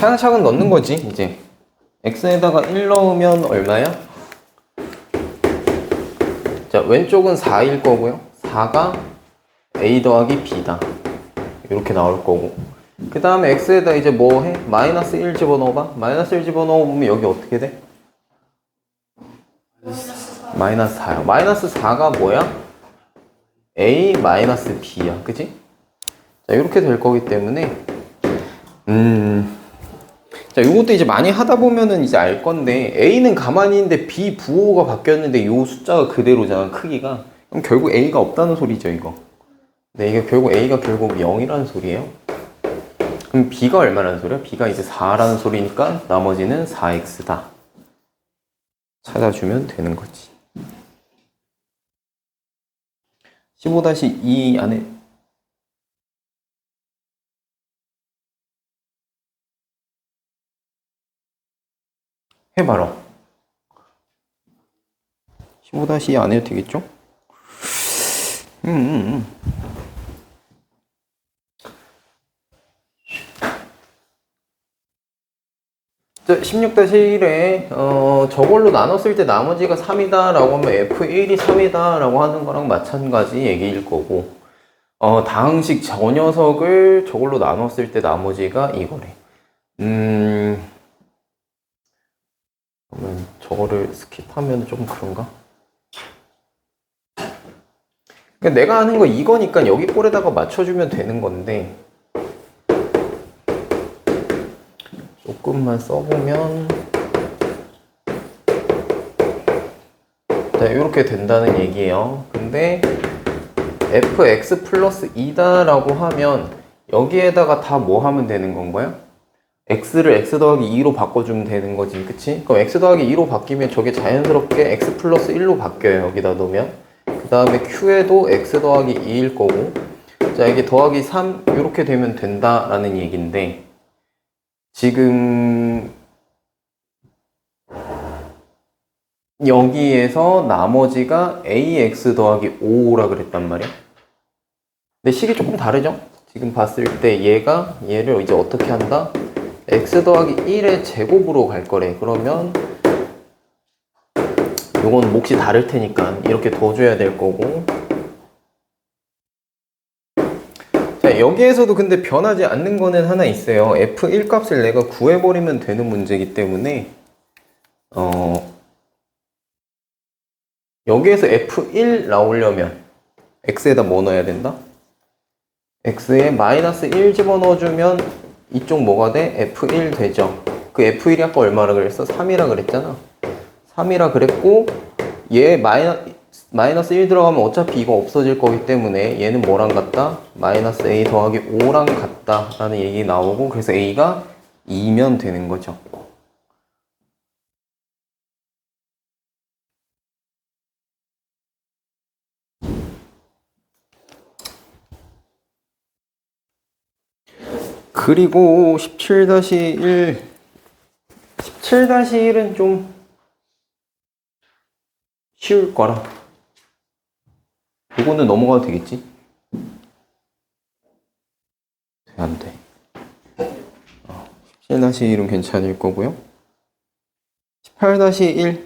차근차근 넣는 거지. 이제 x에다가 1 넣으면 얼마야? 자, 왼쪽은 4일 거고요. 4가 a 더하기 b다. 이렇게 나올 거고. 그 다음에 x에다 이제 뭐 해? 마이너스 1 집어넣어봐. 마이너스 1 집어넣으면 여기 어떻게 돼? 마이너스 4야. 마이너스 4가 뭐야? a 마이너스 b야. 그치? 자, 이렇게 될 거기 때문에 자, 요것도 이제 많이 하다 보면은 이제 알 건데 a는 가만히 있는데 b 부호가 바뀌었는데 요 숫자가 그대로잖아. 크기가. 그럼 결국 a가 없다는 소리죠, 이거. 네, 이게 결국 a가 결국 0이라는 소리예요. 그럼 b가 얼마라는 소리야? b가 이제 4라는 소리니까 나머지는 4x다. 찾아주면 되는 거지. 15-2 안에 해봐라. 15-2 안 해도 되겠죠? 16-1에 저걸로 나눴을 때 나머지가 3이다 라고 하면 F1이 3이다 라고 하는 거랑 마찬가지 얘기일 거고 다항식 저 녀석을 저걸로 나눴을 때 나머지가 이거래. 그러면 저거를 스킵하면 좀 그런가? 그러니까 내가 하는 거 이거니까 여기 꼴에다가 맞춰주면 되는 건데 조금만 써보면 자, 이렇게 된다는 얘기예요. 근데 fx 플러스 2다 라고 하면 여기에다가 다 뭐 하면 되는 건가요? x를 x 더하기 2로 바꿔주면 되는 거지. 그치? 그럼 x 더하기 2로 바뀌면 저게 자연스럽게 x 플러스 1로 바뀌어요. 여기다 놓으면. 그 다음에 q에도 x 더하기 2일 거고 자, 이게 더하기 3 이렇게 되면 된다라는 얘기인데 지금 여기에서 나머지가 ax 더하기 5라 그랬단 말이야. 근데 식이 조금 다르죠? 지금 봤을 때 얘를 이제 어떻게 한다? x 더하기 1의 제곱으로 갈 거래. 그러면 요건 몫이 다를 테니까 이렇게 더 줘야 될 거고 자, 여기에서도 근데 변하지 않는 거는 하나 있어요. f1 값을 내가 구해버리면 되는 문제이기 때문에 여기에서 f1 나오려면 x에다 뭐 넣어야 된다? x에 마이너스 1 집어넣어주면 이쪽 뭐가 돼? f1 되죠. 그 f1이 아까 얼마라 그랬어? 3이라 그랬잖아. 3이라 그랬고 얘 마이너스 1 들어가면 어차피 이거 없어질 거기 때문에 얘는 뭐랑 같다? 마이너스 a 더하기 5랑 같다 라는 얘기 나오고 그래서 a가 2면 되는 거죠. 그리고 17-1 17-1은 좀 쉬울 거라. 이거는 넘어가도 되겠지? 안 돼. 17-1은 괜찮을 거고요. 18-1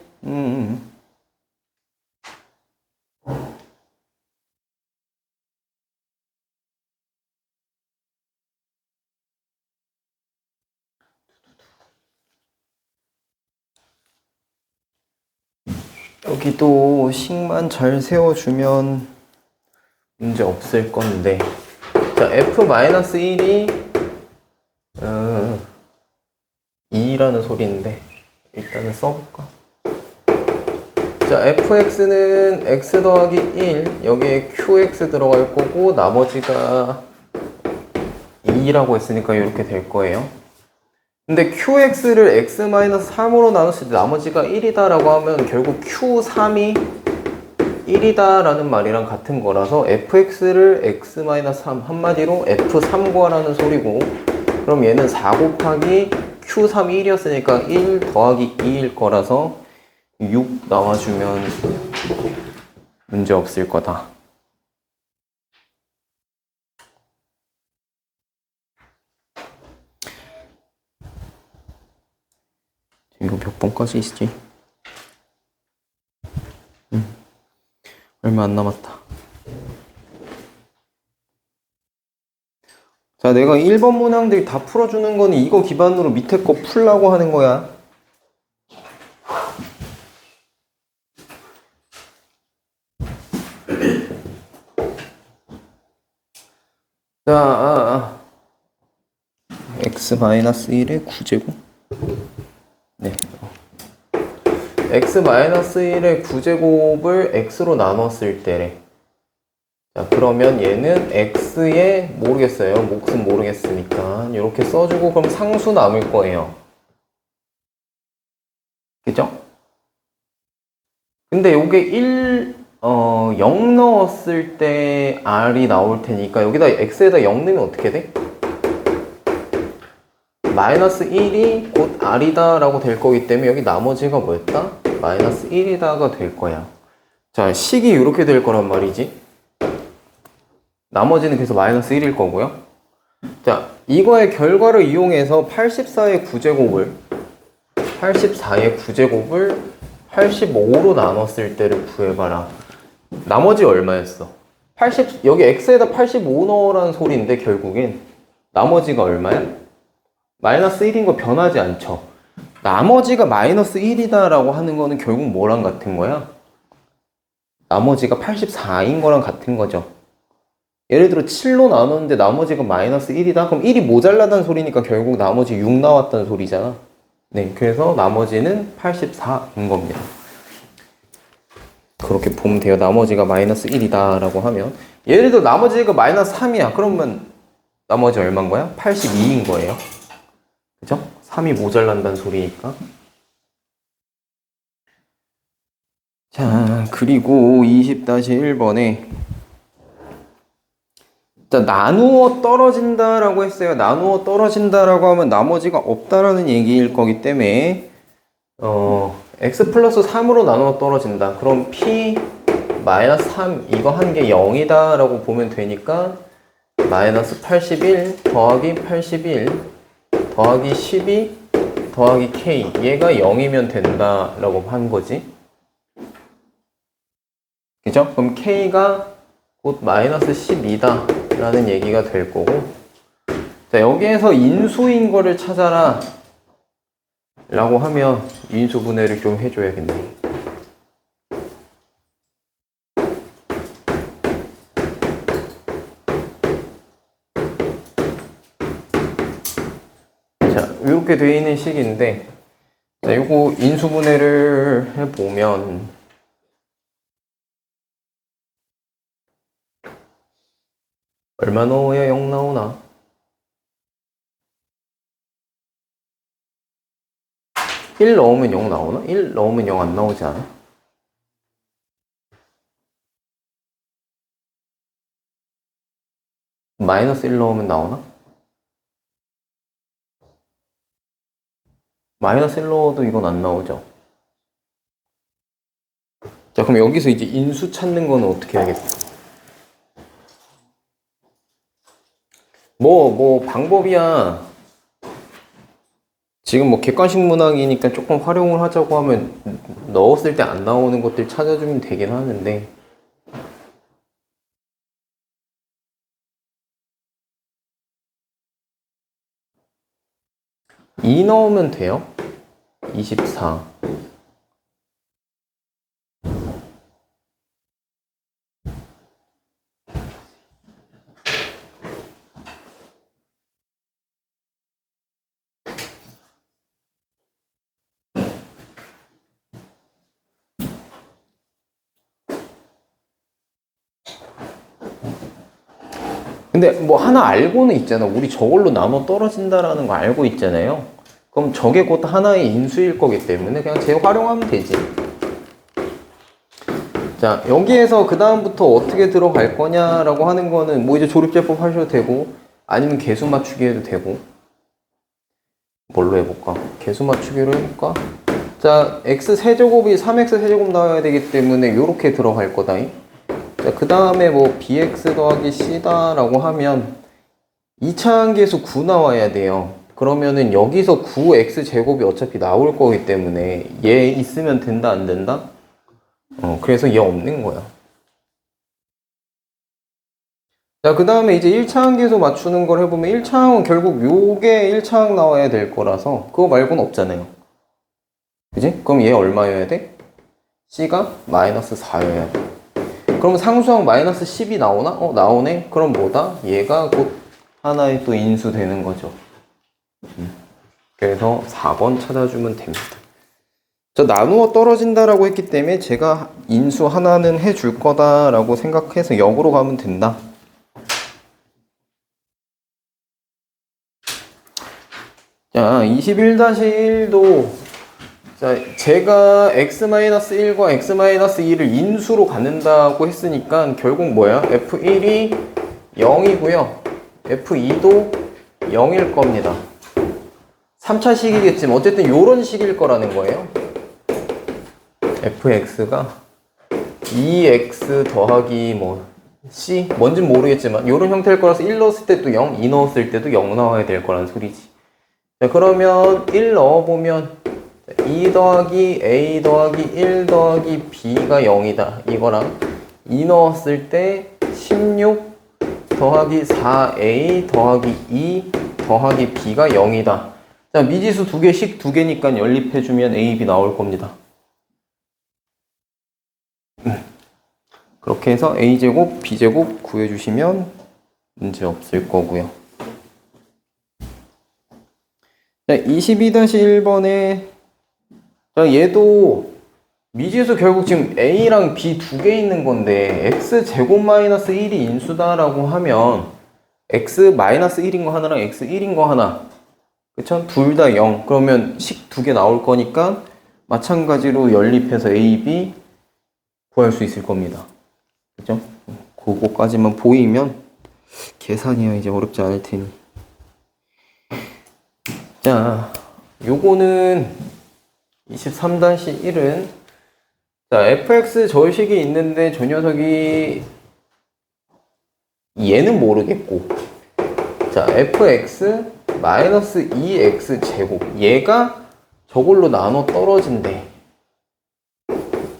여기도 식만 잘 세워주면 문제 없을 건데 자 f-1이 2라는 소리인데 일단은 써볼까? 자 fx는 x 더하기 1 여기에 qx 들어갈 거고 나머지가 2라고 했으니까 이렇게 될 거예요. 근데 qx를 x-3으로 나눴을 때 나머지가 1이다 라고 하면 결국 q3이 1이다 라는 말이랑 같은 거라서 fx를 x-3 한마디로 f3 구하라는 소리고 그럼 얘는 4 곱하기 q3 1이었으니까 1 더하기 2일 거라서 6 나와주면 문제 없을 거다. 이거 몇 번까지 있지? 얼마 안 남았다. 자, 내가 1번 문항들 다 풀어주는 거는 이거 기반으로 밑에 거 풀라고 하는 거야. 자, x-1의 9제곱. 네. x-1의 9제곱을 x로 나눴을 때래. 자, 그러면 얘는 x에 모르겠어요. 몫은 모르겠으니까 이렇게 써주고 그럼 상수 남을 거예요. 그죠? 근데 요게 0 넣었을 때 r이 나올 테니까 여기다 x에다 0 넣으면 어떻게 돼? 마이너스 1이 곧 r이다 라고 될 거기 때문에 여기 나머지가 뭐였다? 마이너스 1이다가 될 거야. 자, 식이 이렇게 될 거란 말이지. 나머지는 그래서 마이너스 1일 거고요. 자, 이거의 결과를 이용해서 84의 9제곱을 85로 나눴을 때를 구해봐라. 나머지 얼마였어? 여기 x에다 85 넣으라는 소리인데 결국엔 나머지가 얼마야? 마이너스 1인 거 변하지 않죠. 나머지가 마이너스 1이다 라고 하는 거는 결국 뭐랑 같은 거야? 나머지가 84인 거랑 같은 거죠. 예를 들어 7로 나눴는데 나머지가 마이너스 1이다? 그럼 1이 모자라다는 소리니까 결국 나머지 6 나왔다는 소리잖아. 네, 그래서 나머지는 84인 겁니다. 그렇게 보면 돼요. 나머지가 마이너스 1이다 라고 하면. 예를 들어 나머지가 마이너스 3이야. 그러면 나머지 얼마인 거야? 82인 거예요. 그죠? 3이 모자란다는 소리니까. 자, 그리고 20-1번에 자, 나누어 떨어진다라고 했어요. 나누어 떨어진다라고 하면 나머지가 없다라는 얘기일 거기 때문에 x 플러스 3으로 나누어 떨어진다. 그럼 p 마이너스 3 이거 한 게 0이다 라고 보면 되니까 마이너스 81 더하기 81 더하기 12 더하기 k 얘가 0이면 된다 라고 한 거지. 그죠? 그럼 k가 곧 마이너스 12다 라는 얘기가 될 거고, 자, 여기에서 인수인 거를 찾아라 라고 하면 인수분해를 좀 해줘야겠네. 자, 이렇게 되어 있는 식인데, 자, 요거 인수분해를 해보면 얼마 넣어야 0 나오나? 1 넣으면 0 나오나? 1 넣으면 0 안 나오지 않아? 마이너스 1 넣으면 나오나? 마이너스 1 넣어도 이건 안 나오죠? 자, 그럼 여기서 이제 인수 찾는 거는 어떻게 해야겠어? 방법이야. 지금 뭐 객관식 문항이니까 조금 활용을 하자고 하면 넣었을 때 안 나오는 것들 찾아주면 되긴 하는데, 이 넣으면 돼요? 24. 근데 뭐 하나 알고는 있잖아. 우리 저걸로 나눠 떨어진다라는 거 알고 있잖아요. 그럼 저게 곧 하나의 인수일 거기 때문에 그냥 재활용하면 되지. 자, 여기에서 그 다음부터 어떻게 들어갈 거냐라고 하는 거는 뭐 이제 조립제법 하셔도 되고, 아니면 개수 맞추기 해도 되고. 뭘로 해볼까? 개수 맞추기로 해볼까? 자, x 세제곱이 3x 세제곱 나와야 되기 때문에 요렇게 들어갈 거다. 자, 그 다음에 뭐 bx 더하기 c다라고 하면 2차 함계수 9 나와야 돼요. 그러면은 여기서 9x제곱이 어차피 나올 거기 때문에 얘 있으면 된다, 안 된다? 그래서 얘 없는 거야. 자, 그 다음에 이제 1차항 계수 맞추는 걸 해보면 1차항은 결국 요게 1차항 나와야 될 거라서 그거 말고는 없잖아요. 그지? 그럼 얘 얼마여야 돼? C가 마이너스 4여야 돼. 그럼 상수항 마이너스 10이 나오나? 나오네? 그럼 뭐다? 얘가 곧 하나의 또 인수 되는 거죠. 그래서 4번 찾아주면 됩니다. 저 나누어 떨어진다라고 했기 때문에 제가 인수 하나는 해줄 거다라고 생각해서 역으로 가면 된다. 자, 21-1도 자, 제가 x-1과 x-2를 인수로 갖는다고 했으니까 결국 뭐야? f1이 0이고요. f2도 0일 겁니다. 3차 식이겠지만 어쨌든 요런 식일 거라는 거예요. fx가 2x 더하기 뭐 c 뭔진 모르겠지만 요런 형태일 거라서 1 넣었을 때도 0, 2 넣었을 때도 0 나와야 될 거라는 소리지. 자, 그러면 1 넣어보면 2 더하기 a 더하기 1 더하기 b가 0이다. 이거랑 2 넣었을 때 16 더하기 4a 더하기 2 더하기 b가 0이다. 자, 미지수 두 개씩 두 개니까 연립해주면 a, b 나올 겁니다. 그렇게 해서 a제곱, b제곱 구해주시면 문제 없을 거고요. 자, 22-1번에 자, 얘도 미지수 결국 지금 a랑 b 두 개 있는 건데 x제곱 마이너스 1이 인수다라고 하면 x 마이너스 1인 거 하나랑 x 1인 거 하나 그쵸? 둘 다 0 그러면 식 두 개 나올 거니까 마찬가지로 연립해서 a, b 구할 수 있을 겁니다. 그죠? 그거까지만 보이면 계산이야 이제 어렵지 않을 테니. 자, 요거는 23-1은 자, fx 저식이 있는데 저 녀석이 얘는 모르겠고 자, fx 마이너스 2x 제곱 얘가 저걸로 나눠 떨어진대.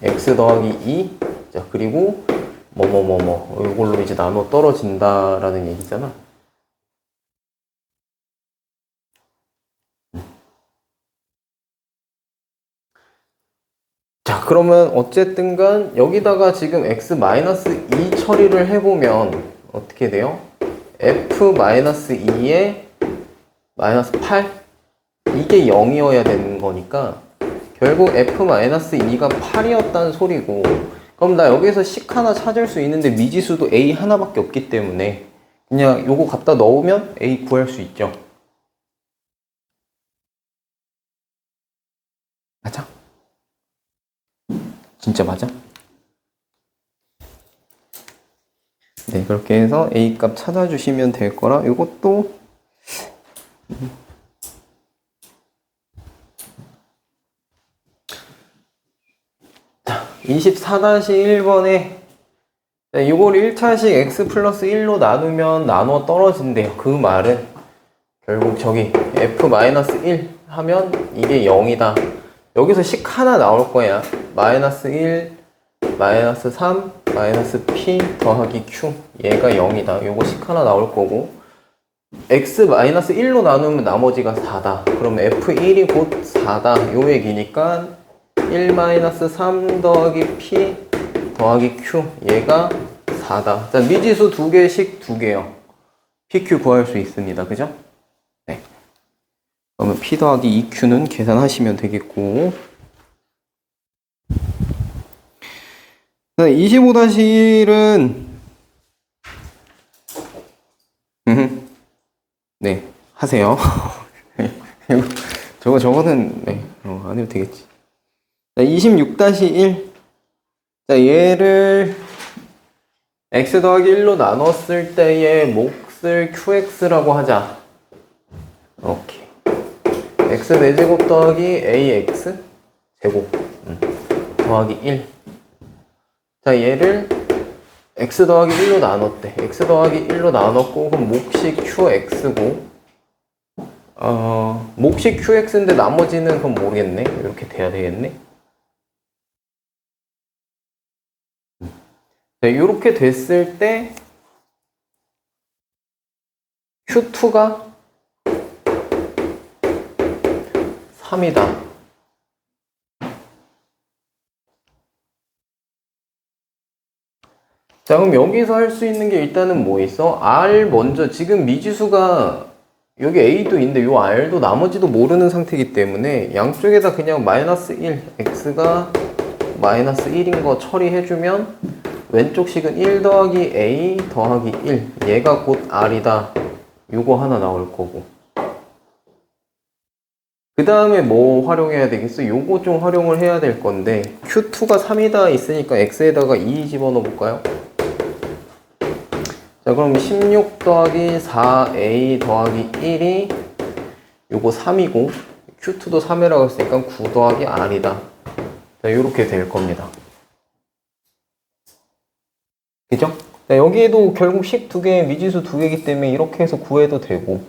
x 더하기 2 자, 그리고 이걸로 이제 나눠 떨어진다라는 얘기잖아. 자, 그러면 어쨌든 간 여기다가 지금 x-2 처리를 해보면 어떻게 돼요? f-2에 마이너스 8? 이게 0이어야 되는 거니까 결국 f-2가 8이었다는 소리고 그럼 나 여기서 식 하나 찾을 수 있는데 미지수도 a 하나밖에 없기 때문에 그냥 요거 갖다 넣으면 a 구할 수 있죠. 맞아? 진짜 맞아? 네, 그렇게 해서 a 값 찾아주시면 될 거라 이것도 24-1번에 이걸 1차식 x 플러스 1로 나누면 나눠 떨어진대요. 그 말은 결국 저기 f-1 하면 이게 0이다. 여기서 식 하나 나올 거야. 마이너스 1, 마이너스 3, 마이너스 p 더하기 q 얘가 0이다. 요거 식 하나 나올 거고 x-1로 나누면 나머지가 4다. 그러면 f1이 곧 4다. 요 얘기니까 1-3 더하기 p 더하기 q 얘가 4다. 자, 미지수 두 개씩 두 개요. pq 구할 수 있습니다. 그죠? 네. 그러면 p 더하기 2q는 계산하시면 되겠고 25-1은 네, 하세요. 저거는 네, 안 해도 되겠지. 자, 26-1 자, 얘를 x 더하기 1로 나눴을 때의 몫을 qx라고 하자. 오케이. x 4제곱 더하기 ax 제곱 더하기 1 자, 얘를 x 더하기 1로 나눴대. x 더하기 1로 나눴고 그럼 몫이 qx고 몫이 qx인데 나머지는 그럼 모르겠네. 이렇게 돼야 되겠네. 네, 이렇게 됐을 때 q2가 3이다. 자, 그럼 여기서 할 수 있는 게 일단은 뭐 있어? R 먼저, 지금 미지수가 여기 A도 있는데 요 R도 나머지도 모르는 상태이기 때문에 양쪽에다 그냥 마이너스 1, X가 마이너스 1인 거 처리해주면 왼쪽 식은 1 더하기 A 더하기 1, 얘가 곧 R이다. 요거 하나 나올 거고. 그 다음에 뭐 활용해야 되겠어? 요거 좀 활용을 해야 될 건데 Q2가 3이다 있으니까 X에다가 2 집어넣어 볼까요? 자, 그럼 16 더하기 4A 더하기 1이 요거 3이고 Q2도 3이라고 했으니까 9 더하기 R이다. 자, 요렇게 될 겁니다. 그죠? 자, 여기에도 결국 식 2개, 미지수 2개이기 때문에 이렇게 해서 구해도 되고.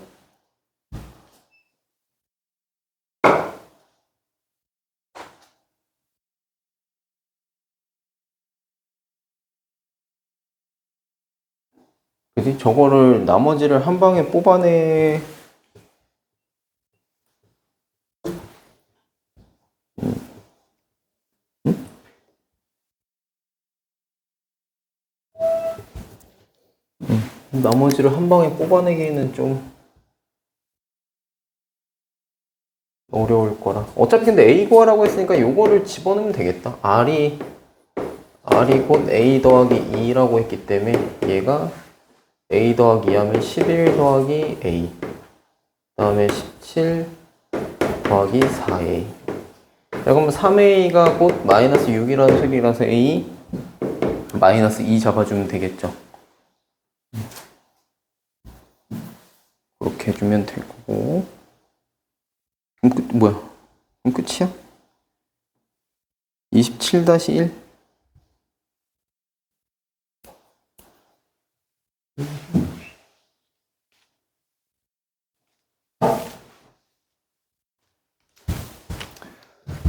그지? 저거를 나머지를 한 방에 뽑아내. 나머지를 한 방에 뽑아내기는 좀 어려울 거라. 어차피 근데 A 구하라고 했으니까 요거를 집어넣으면 되겠다. R이 곧 A 더하기 2라고 했기 때문에 얘가 A 더하기 2 하면 11 더하기 A, 그 다음에 17 더하기 4A. 자, 그럼 3A가 곧 마이너스 6이라는 소리라서 A 마이너스 2 잡아주면 되겠죠. 그렇게 해주면 될 거고. 그럼 뭐야? 그럼 끝이야? 27-1.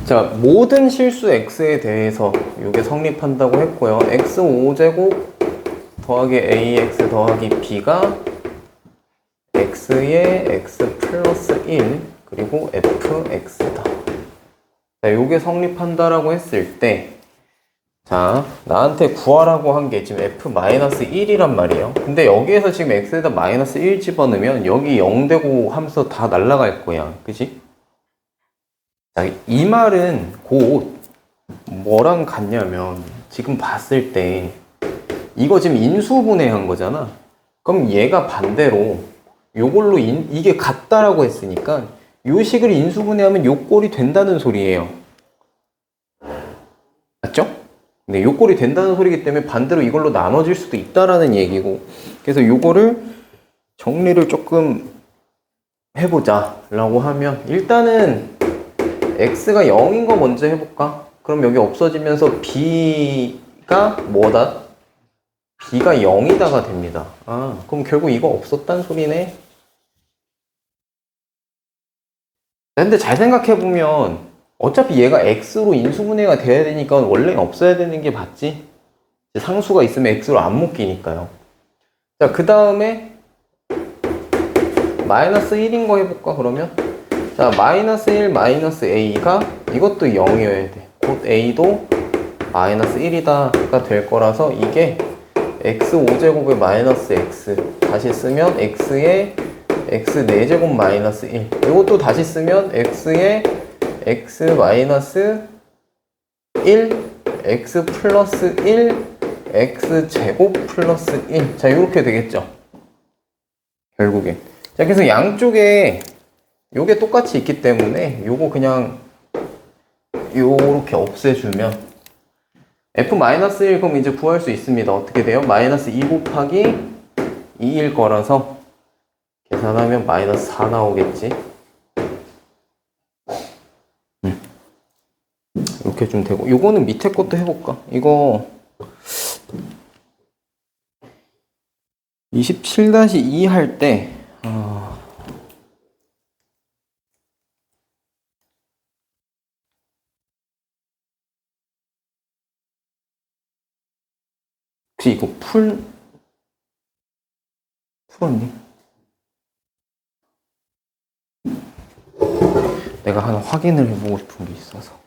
자, 모든 실수 x에 대해서 이게 성립한다고 했고요. x 5제곱 더하기 ax 더하기 b가 x의 x 플러스 1 그리고 fx다. 자, 요게 성립한다라고 했을 때, 자, 나한테 구하라고 한 게 지금 f-1이란 말이에요. 근데 여기에서 지금 x에다 마이너스 1 집어넣으면 여기 0 되고 하면서 다 날아갈 거야. 그치? 자, 이 말은 곧 뭐랑 같냐면 지금 봤을 때 이거 지금 인수분해한 거잖아. 그럼 얘가 반대로 요걸로 이게 같다라고 했으니까 요 식을 인수분해하면 요 꼴이 된다는 소리예요. 맞죠? 네, 요 꼴이 된다는 소리이기 때문에 반대로 이걸로 나눠질 수도 있다라는 얘기고, 그래서 요거를 정리를 조금 해보자 라고 하면 일단은 x가 0인 거 먼저 해볼까? 그럼 여기 없어지면서 b가 뭐다? b가 0이다가 됩니다. 아, 그럼 결국 이거 없었단 소리네. 근데 잘 생각해보면 어차피 얘가 x로 인수분해가 돼야 되니까 원래 없어야 되는 게 맞지? 상수가 있으면 x로 안 묶이니까요. 자, 그 다음에 마이너스 1인 거 해볼까 그러면? 자, 마이너스 1 마이너스 a가 이것도 0이어야 돼. 곧 a도 마이너스 1이다가 될 거라서 이게 x 5제곱에 마이너스 x 다시 쓰면 x에 x 4제곱 마이너스 1, 이것도 다시 쓰면 x에 x 마이너스 1, x 플러스 1, x 제곱 플러스 1. 자, 이렇게 되겠죠 결국에. 자, 그래서 양쪽에 요게 똑같이 있기 때문에 요거 그냥 요렇게 없애주면 f-1 그럼 이제 구할 수 있습니다. 어떻게 돼요? 마이너스 2 곱하기 2일 거라서 계산하면 마이너스 4 나오겠지. 이렇게 좀 되고, 요거는 밑에 것도 해볼까? 이거 27-2 할 때 혹시 이거 풀었니? 내가 하나 확인을 해보고 싶은 게 있어서.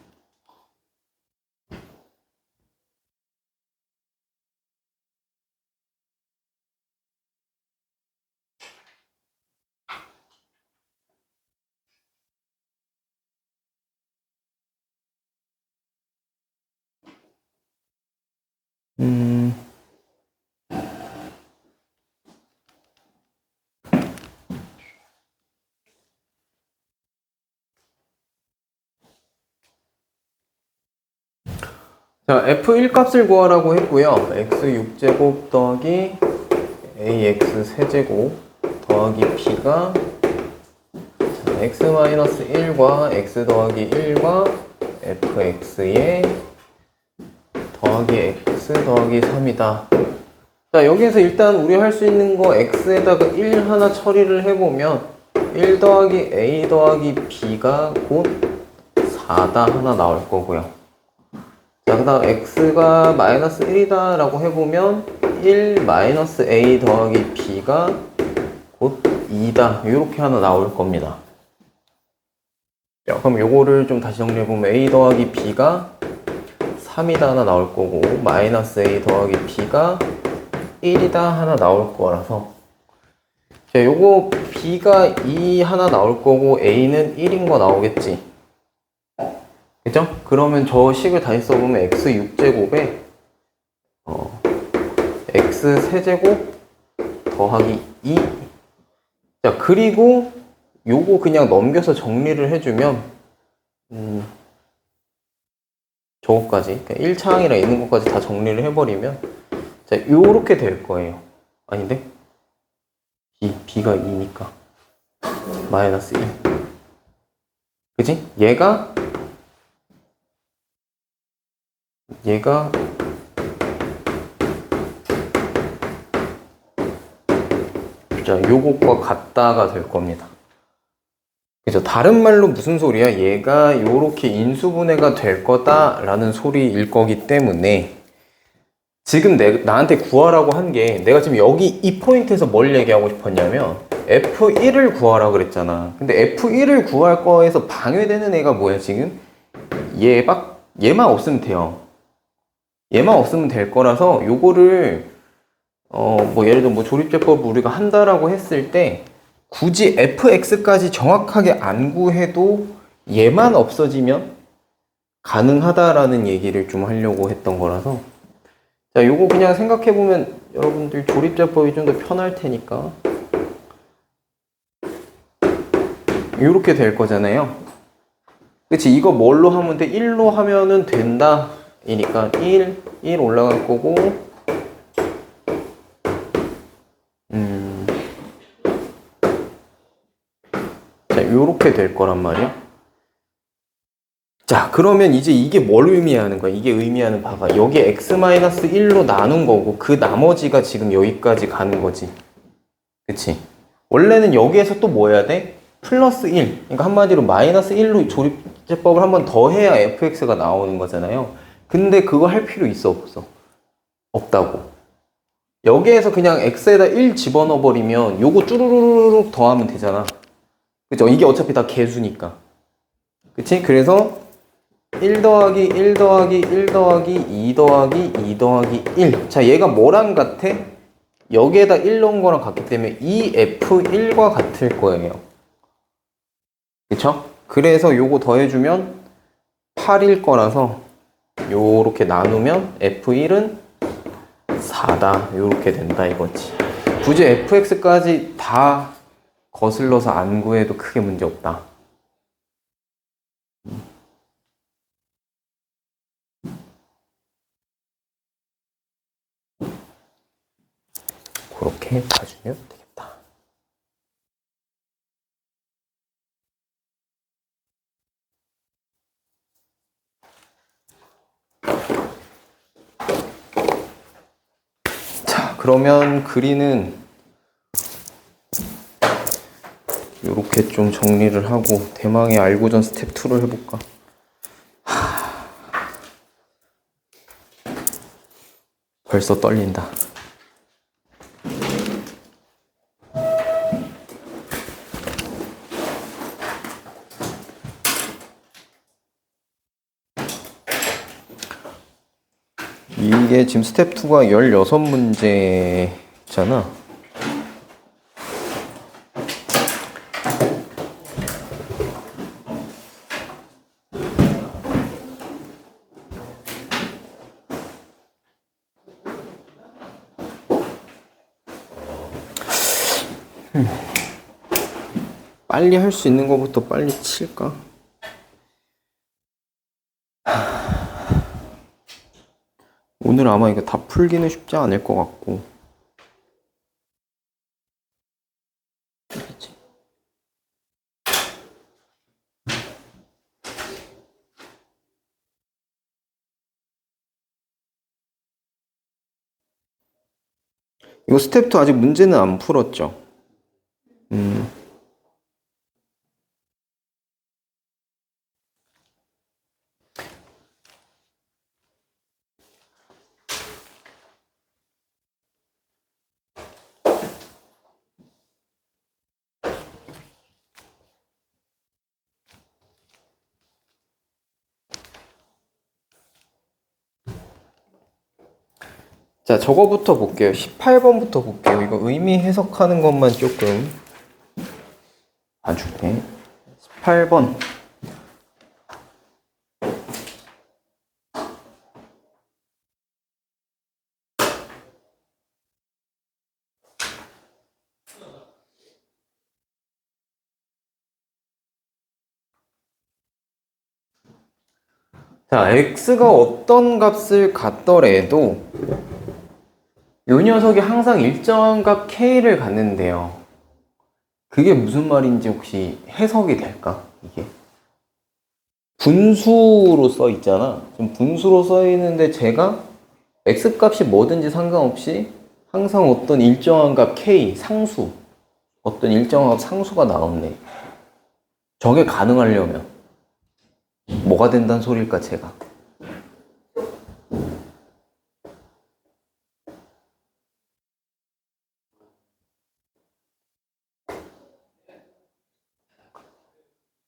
자, F1 값을 구하라고 했고요. x6제곱 더하기 ax 세제곱 더하기 b가 x-1과 x 더하기 1과 fx의 더하기 x 더하기 3이다. 자, 여기에서 일단 우리 할 수 있는 거 x에다가 1 하나 처리를 해보면 1 더하기 a 더하기 b가 곧 4다 하나 나올 거고요. 자, 그 다음 x가 마이너스 1이다 라고 해보면 1 마이너스 a 더하기 b가 곧 2다 이렇게 하나 나올 겁니다. 자, 그럼 요거를 좀 다시 정리해보면 a 더하기 b가 3이다 하나 나올 거고 마이너스 a 더하기 b가 1이다 하나 나올 거라서 자, 요거 b가 2 하나 나올 거고 a는 1인 거 나오겠지. 그죠? 그러면 저 식을 다시 써보면 x 6제곱에 x 세제곱 더하기 2. 자, 그리고 요거 그냥 넘겨서 정리를 해주면 저거까지 그러니까 1차항이랑 있는 것까지 다 정리를 해버리면 자, 요렇게 될 거예요. 아닌데? b가 2니까 마이너스 2. 그지? 얘가 자, 요것과 같다가 될 겁니다. 그죠? 다른 말로 무슨 소리야? 얘가 요렇게 인수분해가 될 거다라는 소리일 거기 때문에 지금 나한테 구하라고 한 게 내가 지금 여기 이 포인트에서 뭘 얘기하고 싶었냐면 F1을 구하라 그랬잖아. 근데 F1을 구할 거에서 방해되는 애가 뭐야 지금? 얘만 없으면 돼요. 얘만 없으면 될 거라서 요거를 뭐 예를 들어 뭐 조립제법 우리가 한다라고 했을 때 굳이 fx까지 정확하게 안 구해도 얘만 없어지면 가능하다라는 얘기를 좀 하려고 했던 거라서 자, 요거 그냥 생각해보면 여러분들 조립제법이 좀 더 편할 테니까 요렇게 될 거잖아요. 그치? 이거 뭘로 하면 돼? 1로 하면은 된다 이니까 1 올라갈 거고 자, 요렇게 될 거란 말이야. 자, 그러면 이제 이게 뭘 의미하는 거야? 이게 의미하는 바가 여기 x-1로 나눈 거고 그 나머지가 지금 여기까지 가는 거지. 그치? 원래는 여기에서 또 뭐 해야 돼? 플러스 1. 그러니까 한마디로 마이너스 1로 조립제법을 한 번 더 해야 fx가 나오는 거잖아요. 근데 그거 할 필요 있어 없어? 없다고. 여기에서 그냥 x에다 1 집어넣어 버리면 요거 쭈루루룩 더하면 되잖아. 그죠? 이게 어차피 다 개수니까. 그치? 그래서 1 더하기 1 더하기 1 더하기 2 더하기 2 더하기 1. 자, 얘가 뭐랑 같아? 여기에다 1 넣은 거랑 같기 때문에 이 F1과 같을 거예요. 그쵸? 그래서 요거 더해주면 8일 거라서 요렇게 나누면 F1은 4다. 요렇게 된다 이거지. 굳이 fx까지 다 거슬러서 안 구해도 크게 문제 없다. 그렇게 봐주면 되겠다. 자, 그러면 그리는 이렇게 좀 정리를 하고 대망의 알고전 스텝 2를 해볼까? 벌써 떨린다. 이게 지금 스텝 2가 16문제잖아. 빨리 할 수 있는 것부터 빨리 칠까? 오늘 아마 이거 다 풀기는 쉽지 않을 것 같고. 이거 스텝 2 아직 문제는 안 풀었죠? 자, 저거부터 볼게요. 18번부터 볼게요. 이거 의미 해석하는 것만 조금 봐줄게. 18번. 자, x가 어떤 값을 갖더라도 이 녀석이 항상 일정한 값 k를 갖는데요. 그게 무슨 말인지 혹시 해석이 될까? 이게 분수로 써 있잖아. 지금 분수로 써 있는데 제가 x 값이 뭐든지 상관없이 항상 어떤 일정한 값 k 상수, 어떤 일정한 값 상수가 나오네. 저게 가능하려면 뭐가 된다는 소리일까, 제가?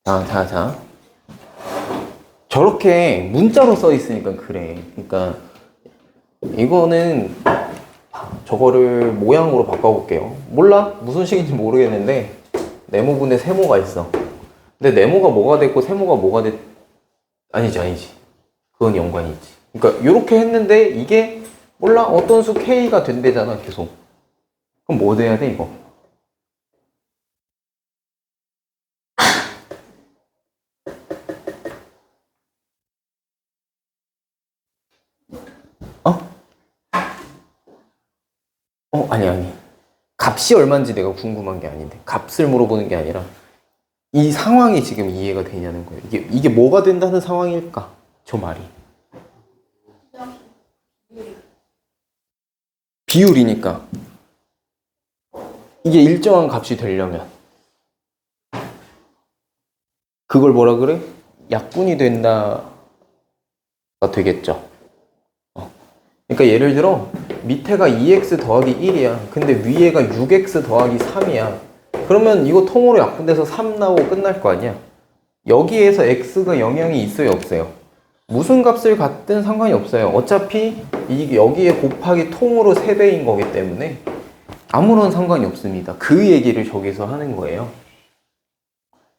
자. 저렇게 문자로 써 있으니까 그래. 그러니까 이거는 저거를 모양으로 바꿔볼게요. 몰라? 무슨 식인지 모르겠는데 네모분에 세모가 있어. 근데 네모가 뭐가 됐고 세모가 뭐가 됐... 아니지. 그건 연관이 있지. 그러니까 이렇게 했는데 이게 몰라? 어떤 수 k가 된대잖아, 계속. 그럼 뭐 돼야 돼, 이거? 아니. 값이 얼마인지 내가 궁금한 게 아닌데. 값을 물어보는 게 아니라 이 상황이 지금 이해가 되냐는 거예요. 이게 뭐가 된다는 상황일까? 저 말이. 비율이니까. 이게 일정한 값이 되려면 그걸 뭐라 그래? 약분이 된다가 되겠죠. 그러니까 예를 들어 밑에가 2x 더하기 1이야. 근데 위에가 6x 더하기 3이야. 그러면 이거 통으로 약분돼서 3 나오고 끝날 거 아니야. 여기에서 x가 영향이 있어요, 없어요? 무슨 값을 갖든 상관이 없어요. 어차피 여기에 곱하기 통으로 3배인 거기 때문에 아무런 상관이 없습니다. 그 얘기를 저기서 하는 거예요.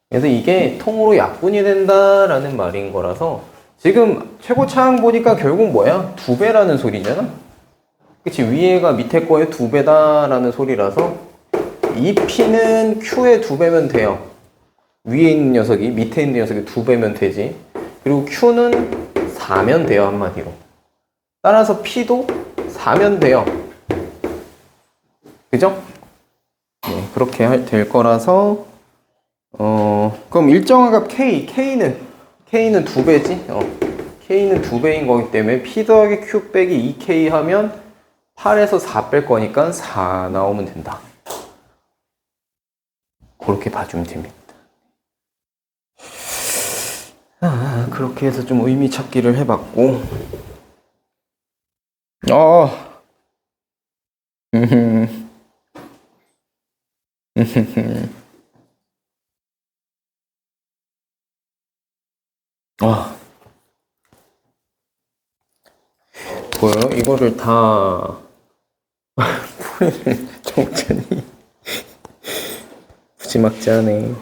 그래서 이게 통으로 약분이 된다라는 말인 거라서 지금 최고차항 보니까 결국 뭐야? 2배라는 소리잖아? 그치? 위에가 밑에 거의 2배다라는 소리라서 이 P는 Q의 2배면 돼요. 위에 있는 녀석이 밑에 있는 녀석이 2배면 되지. 그리고 Q는 4면 돼요, 한마디로. 따라서 P도 4면 돼요. 그죠? 네, 그렇게 될 거라서 그럼 일정한 값 K는 2배지? K는 2배인 거기 때문에 P 더하기 Q 빼기 2K 하면 8에서 4 뺄 거니까 4 나오면 된다. 그렇게 봐주면 됩니다. 그렇게 해서 좀 의미 찾기를 해봤고 아, 보여요? 이거를 다 풀이를 정찬이 무지막지하네.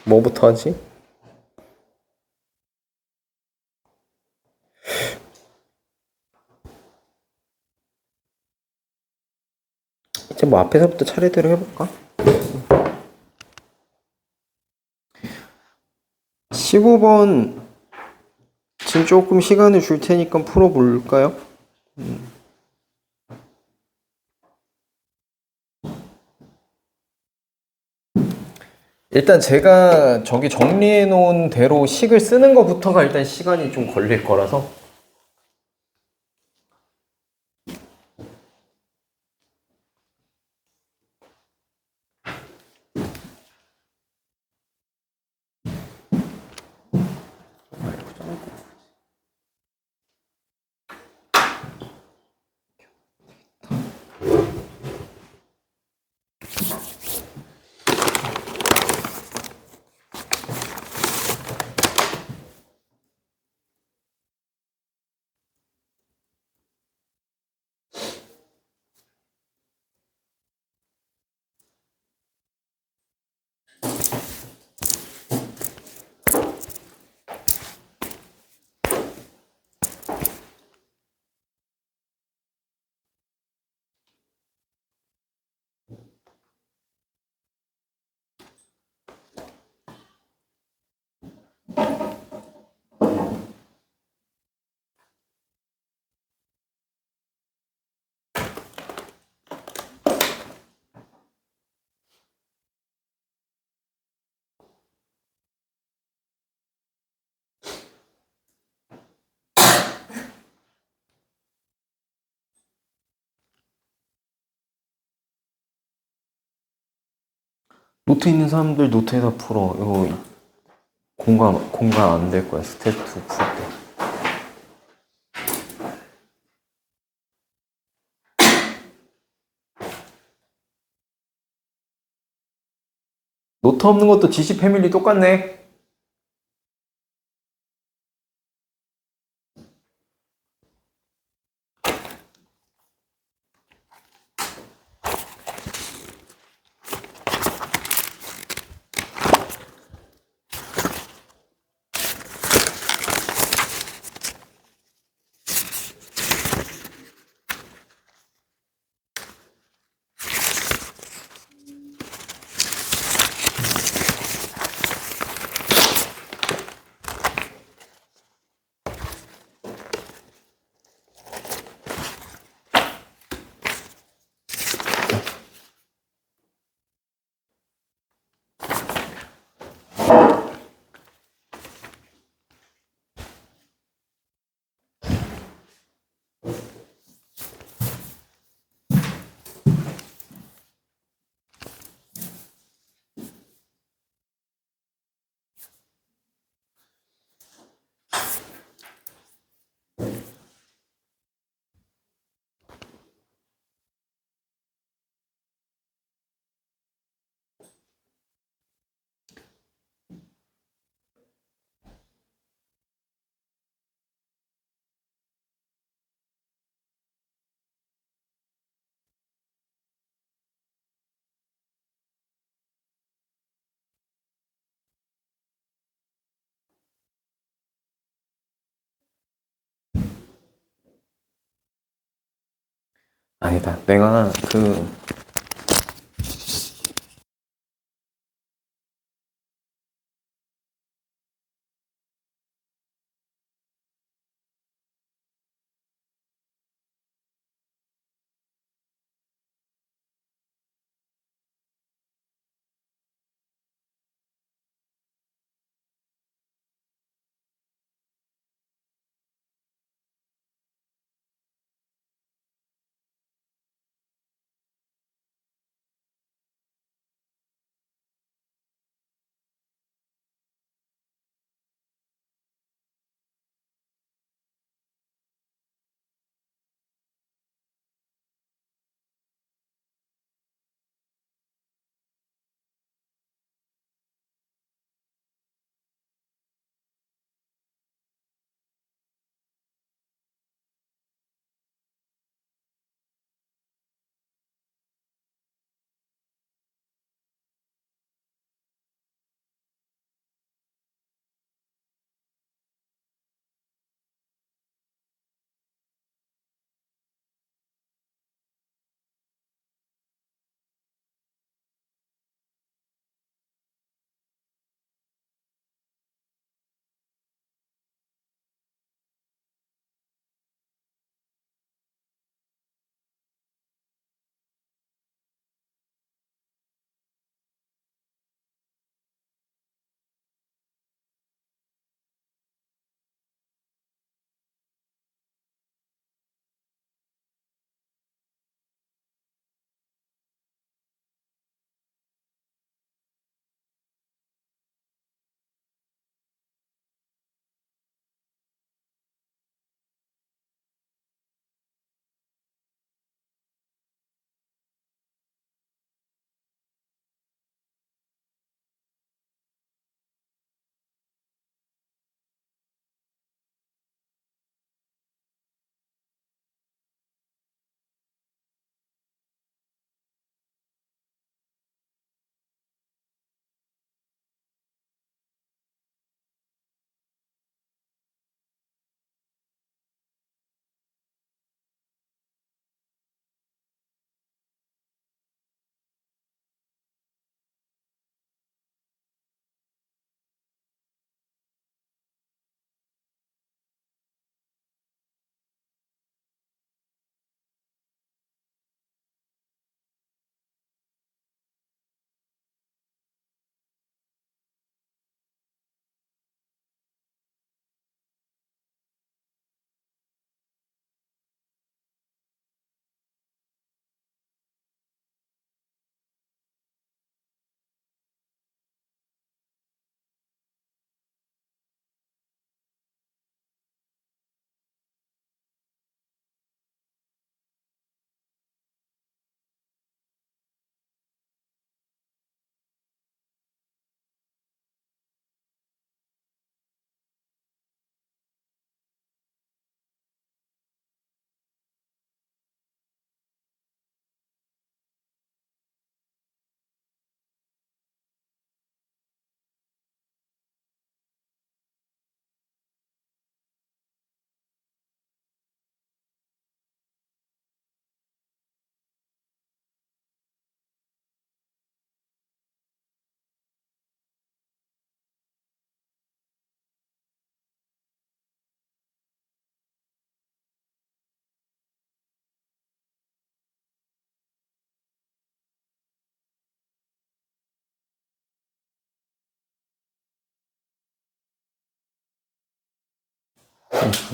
뭐부터 하지? 이제 뭐 앞에서부터 차례대로 해볼까? 15번 지금 조금 시간을 줄 테니까 풀어볼까요? 일단 제가 저기 정리해 놓은 대로 식을 쓰는 것부터가 일단 시간이 좀 걸릴 거라서 노트 있는 사람들 노트에다 풀어. 이거 공간 안 될 거야. 스텝 2 풀 때. 노트 없는 것도 GC 패밀리 똑같네. 아니다. 내가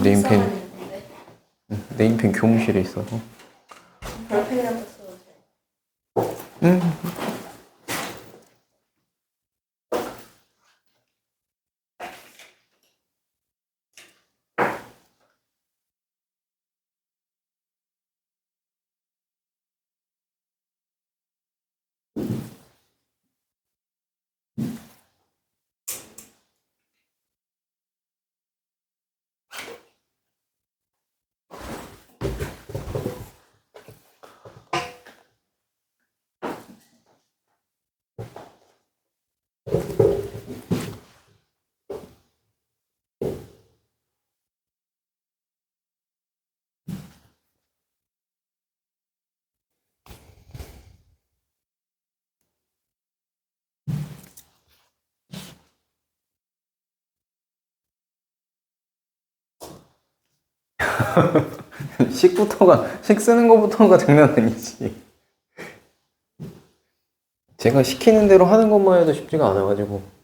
네임펜, 있는데 네임펜 교무실에 있어서. 별펜이라고 써도 돼. 식 쓰는 거부터가 장난 아니지. 제가 시키는 대로 하는 것만 해도 쉽지가 않아가지고.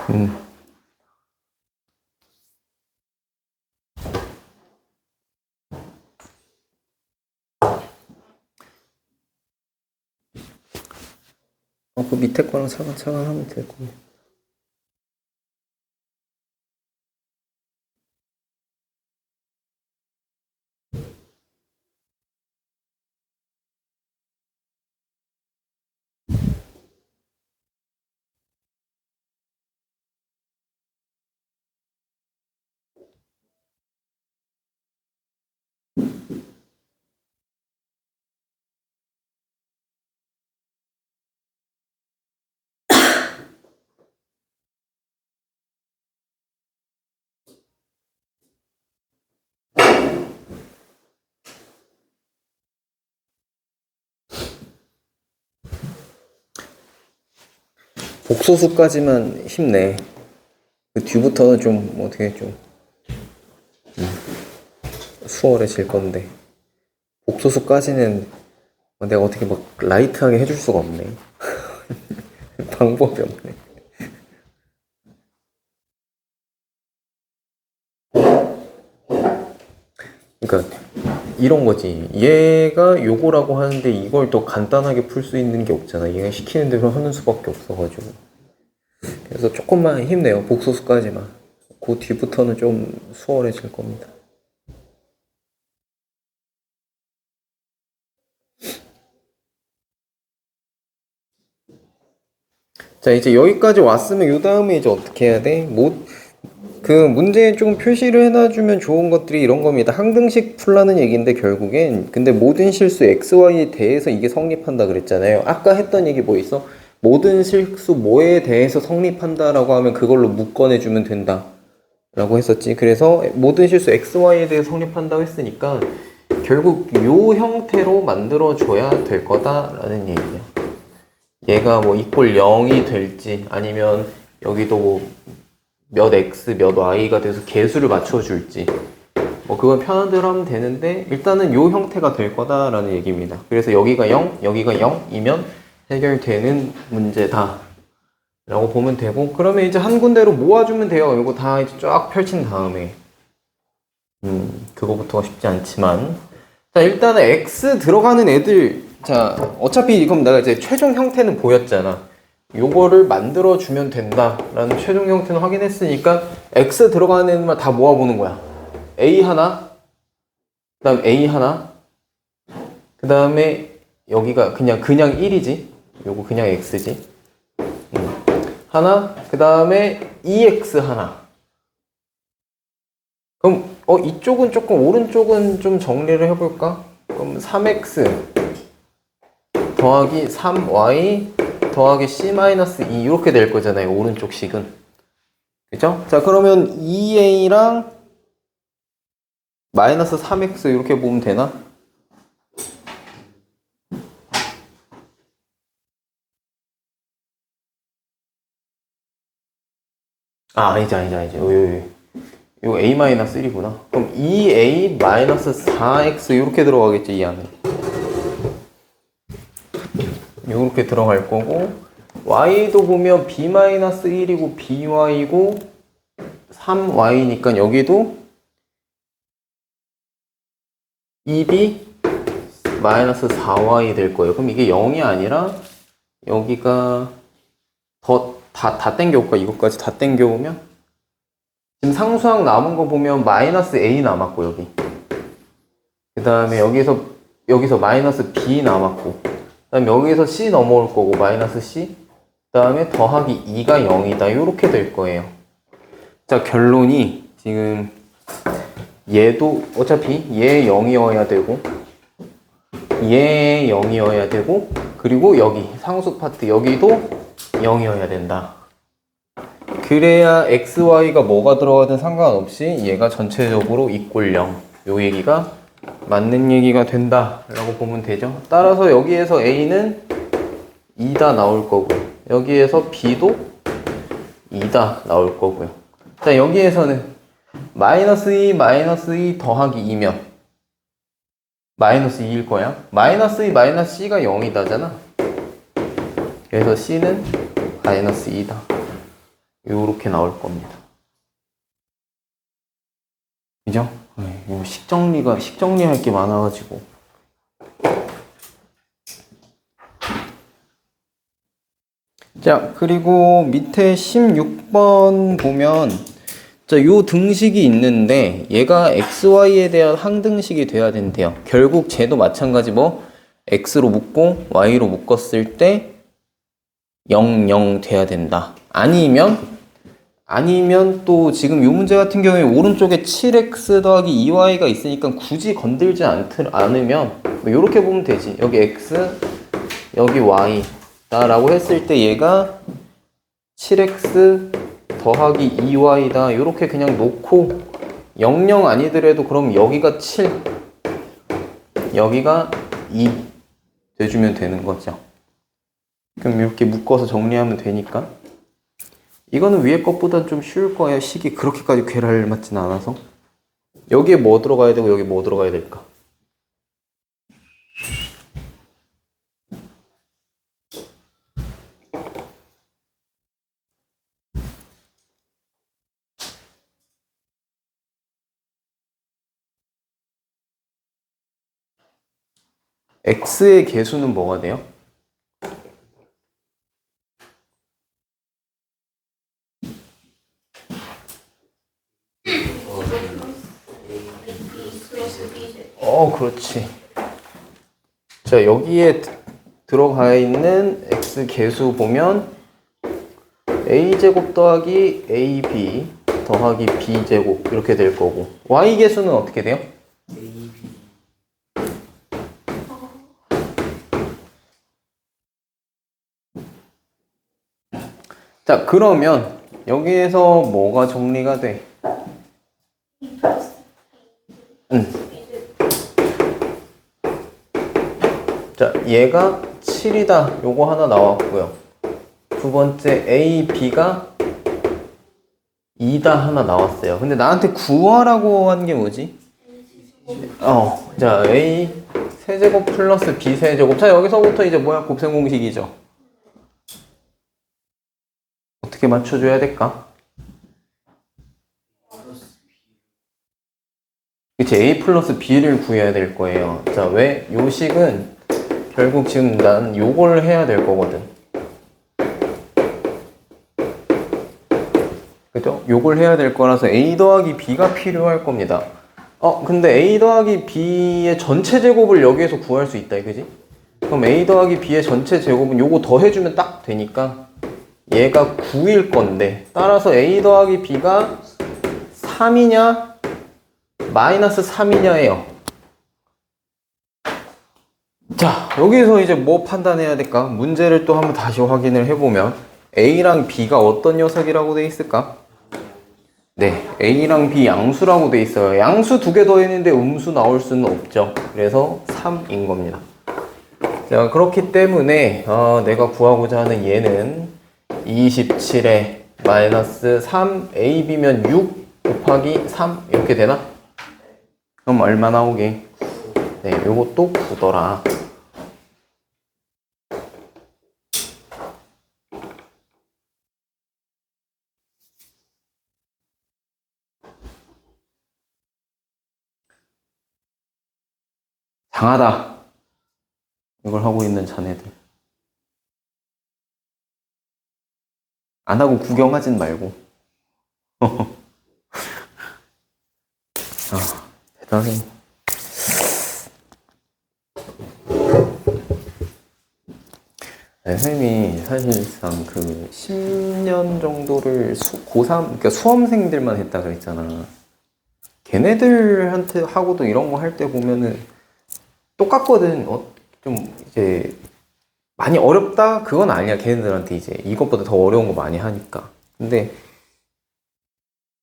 음. 그 밑에 거랑 차근차근 하면 될 거예요. 복소수까지만 힘내. 그 뒤부터는 좀 어떻게 좀 수월해질 건데. 복소수까지는 내가 어떻게 막 라이트하게 해줄 수가 없네. 방법이 없네. 그러니까 이런 거지. 얘가 요거라고 하는데 이걸 더 간단하게 풀 수 있는 게 없잖아. 얘가 시키는 대로 하는 수밖에 없어가지고. 그래서 조금만 힘내요. 복소수까지만. 그 뒤부터는 좀 수월해질 겁니다. 자, 이제 여기까지 왔으면 요 다음에 이제 어떻게 해야 돼? 그 문제에 좀 표시를 해놔주면 좋은 것들이 이런 겁니다. 항등식 풀라는 얘기인데 결국엔 근데 모든 실수 xy에 대해서 이게 성립한다 그랬잖아요. 아까 했던 얘기 뭐 있어? 모든 실수 뭐에 대해서 성립한다라고 하면 그걸로 묶어내주면 된다 라고 했었지. 그래서 모든 실수 xy에 대해서 성립한다고 했으니까 결국 요 형태로 만들어줘야 될 거다라는 얘기야. 얘가 뭐 이퀄 0이 될지 아니면 여기도 뭐 몇 x 몇 y가 돼서 개수를 맞춰줄지 뭐 그건 편한 대로 하면 되는데 일단은 요 형태가 될 거다라는 얘기입니다. 그래서 여기가 0, 여기가 0이면 해결되는 문제다 라고 보면 되고, 그러면 이제 한 군데로 모아주면 돼요. 이거 다 이제 쫙 펼친 다음에 그거부터가 쉽지 않지만, 자 일단은 x 들어가는 애들, 자 어차피 그럼 내가 이제 최종 형태는 보였잖아. 요거를 만들어주면 된다라는 최종 형태는 확인했으니까 x 들어가는 애들만 다 모아보는 거야. a 하나, 그 다음 a 하나, 그 다음에 여기가 그냥 1이지. 요거 그냥 x지. 하나, 그 다음에 2x 하나. 그럼 이쪽은 조금, 오른쪽은 좀 정리를 해볼까? 그럼 3x 더하기 3y 더하기 c-2 이렇게 될 거잖아요. 오른쪽 식은. 그죠? 자 그러면 2a랑 마이너스 3x 이렇게 보면 되나? 아니지. 이거 a-1이구나. 그럼 2a 마이너스 4x 이렇게 들어가겠지, 이 안에. 이렇게 들어갈 거고, y도 보면 b-1이고 by고 3y니까 여기도 2b 마이너스 4y 될 거예요. 그럼 이게 0이 아니라 여기가 다 땡겨올까? 이것까지 다 땡겨오면 지금 상수항 남은 거 보면 마이너스 a 남았고, 여기 그 다음에 여기서 마이너스 b 남았고, 그 다음에 여기서 c 넘어올 거고 마이너스 c, 그 다음에 더하기 2가 0이다 이렇게 될 거예요. 자 결론이 지금 얘도 어차피 얘 0이어야 되고 얘 0이어야 되고, 그리고 여기 상수 파트 여기도 0이어야 된다. 그래야 xy가 뭐가 들어가든 상관없이 얘가 전체적으로 이꼴 0, 요 얘기가 맞는 얘기가 된다 라고 보면 되죠. 따라서 여기에서 a는 2다 나올 거고, 여기에서 b도 2다 나올 거고요. 자 여기에서는 마이너스 2 더하기 2면 마이너스 2일 거야. 마이너스 2 마이너스 c가 0이다잖아. 그래서 c는 마이너스 2다. 요렇게 나올 겁니다. 그죠? 이거 식정리할 게 많아가지고. 자, 그리고 밑에 16번 보면, 자, 요 등식이 있는데, 얘가 xy에 대한 항등식이 돼야 된대요. 결국 쟤도 마찬가지 x로 묶고, y로 묶었을 때, 0, 0 돼야 된다. 아니면 또 지금 이 문제 같은 경우에 오른쪽에 7x 더하기 2y가 있으니까 굳이 건들지 않으면 이렇게 보면 되지. 여기 x, 여기 y 라고 했을 때 얘가 7x 더하기 2y다 이렇게 그냥 놓고 00 아니더라도 그럼 여기가 7, 여기가 2 돼주면 되는 거죠. 그럼 이렇게 묶어서 정리하면 되니까. 이거는 위에 것보단 좀 쉬울 거예요. 식이 그렇게까지 괴랄 맞진 않아서. 여기에 뭐 들어가야 되고 여기 뭐 들어가야 될까? x의 개수는 뭐가 돼요? 그렇지. 자, 여기에 들어가 있는 x 개수 보면 a제곱 더하기 ab 더하기 b제곱 이렇게 될 거고 y계수는 어떻게 돼요? AB. 자, 그러면 여기에서 뭐가 정리가 돼? 자, 얘가 7이다. 요거 하나 나왔고요. 두 번째 a, b가 2다 하나 나왔어요. 근데 나한테 구하라고 한 게 뭐지? 자, a 세제곱 플러스 b 세제곱. 자, 여기서부터 이제 뭐야? 곱셈 공식이죠. 어떻게 맞춰줘야 될까? 그치, a 플러스 b를 구해야 될 거예요. 자, 왜? 요 식은 결국 지금 난 요걸 해야 될 거거든. 그죠? 요걸 해야 될 거라서 a 더하기 b가 필요할 겁니다. 근데 a 더하기 b의 전체 제곱을 여기에서 구할 수 있다, 그지? 그럼 a 더하기 b의 전체 제곱은 요거 더 해주면 딱 되니까 얘가 9일 건데 따라서 a 더하기 b가 3이냐 마이너스 3이냐예요. 자, 여기서 이제 뭐 판단해야 될까? 문제를 또 한번 다시 확인을 해보면 a랑 b가 어떤 녀석이라고 돼 있을까? 네, a랑 b 양수라고 돼 있어요. 양수 두 개 더했는데 음수 나올 수는 없죠. 그래서 3인 겁니다. 자, 그렇기 때문에 내가 구하고자 하는 얘는 27에 마이너스 3ab면 6 곱하기 3 이렇게 되나? 그럼 얼마 나오게? 네, 요것도 9더라. 장하다. 이걸 하고 있는 자네들. 안 하고 구경하진 말고. 대단해. 네, 선생님이 사실상 그 10년 정도를 고3, 그러니까 수험생들만 했다 그랬잖아. 걔네들한테 하고도 이런 거 할 때 보면은 똑같거든. 좀 이제 많이 어렵다? 그건 아니야. 걔네들한테 이제 이것보다 더 어려운 거 많이 하니까. 근데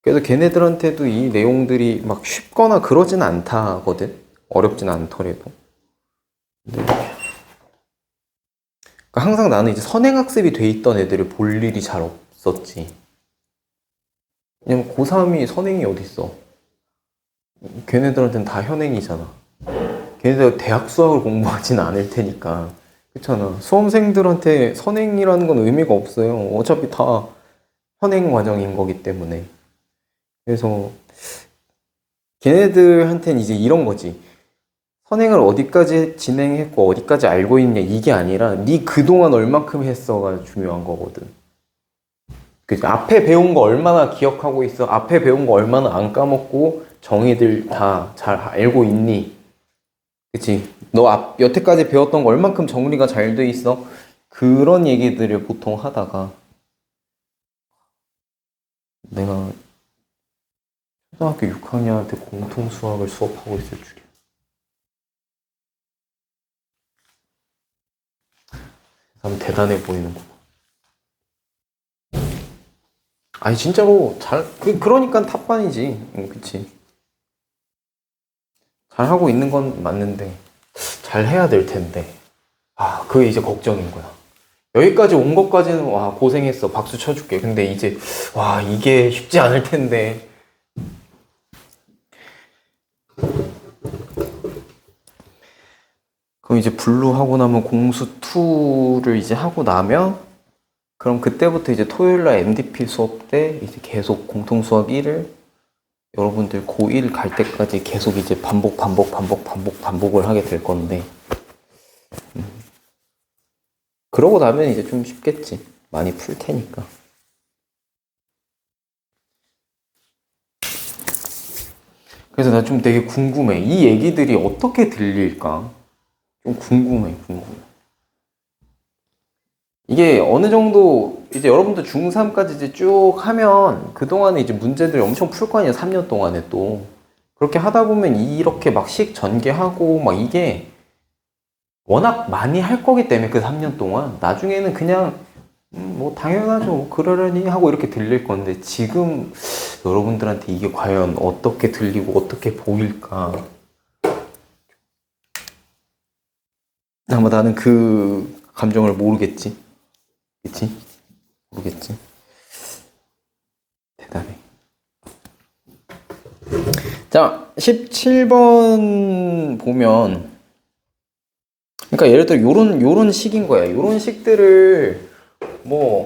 그래서 걔네들한테도 이 내용들이 막 쉽거나 그러진 않다거든. 어렵진 않더라도. 그러니까 항상 나는 이제 선행학습이 돼 있던 애들을 볼 일이 잘 없었지. 왜냐면 고3이 선행이 어딨어. 걔네들한테는 다 현행이잖아. 걔네들 대학 수학을 공부하진 않을 테니까. 그렇잖아. 수험생들한테 선행이라는 건 의미가 없어요. 어차피 다 현행 과정인 거기 때문에. 그래서 걔네들한테는 이제 이런 거지. 선행을 어디까지 진행했고 어디까지 알고 있냐 이게 아니라 네 그동안 얼만큼 했어가 중요한 거거든. 그치? 앞에 배운 거 얼마나 기억하고 있어? 앞에 배운 거 얼마나 안 까먹고 정의들 다 잘 알고 있니? 그치? 너 여태까지 배웠던 거 얼만큼 정리가 잘 돼 있어? 그런 얘기들을 보통 하다가 내가 초등학교 6학년 때 공통 수학을 수업하고 있을 줄이야. 참 대단해 보이는 거. 아니 진짜로 그러니까 탑반이지. 응, 그치. 잘 하고 있는 건 맞는데 잘 해야 될 텐데. 그게 이제 걱정인 거야. 여기까지 온 것까지는 와 고생했어 박수 쳐줄게. 근데 이제 와 이게 쉽지 않을 텐데. 그럼 이제 분루하고 나면 공수 2를 이제 하고 나면 그럼 그때부터 이제 토요일날 MDP 수업 때 이제 계속 공통수학 1을 여러분들 고1 갈 때까지 계속 이제 반복을 하게 될 건데 그러고 나면 이제 좀 쉽겠지. 많이 풀 테니까. 그래서 나 좀 되게 궁금해. 이 얘기들이 어떻게 들릴까? 좀 궁금해. 이게 어느 정도 이제 여러분들 중3까지 이제 쭉 하면 그동안에 이제 문제들 엄청 풀 거 아니에요. 3년 동안에 또. 그렇게 하다 보면 이렇게 막 식 전개하고 막 이게 워낙 많이 할 거기 때문에 그 3년 동안 나중에는 그냥 뭐 당연하죠. 그러려니 하고 이렇게 들릴 건데 지금 여러분들한테 이게 과연 어떻게 들리고 어떻게 보일까? 아마 나는 그 감정을 모르겠지. 그치? 모르겠지. 대단해. 자, 17번 보면 그러니까 예를 들어 요런 식인 거야. 요런 식들을 뭐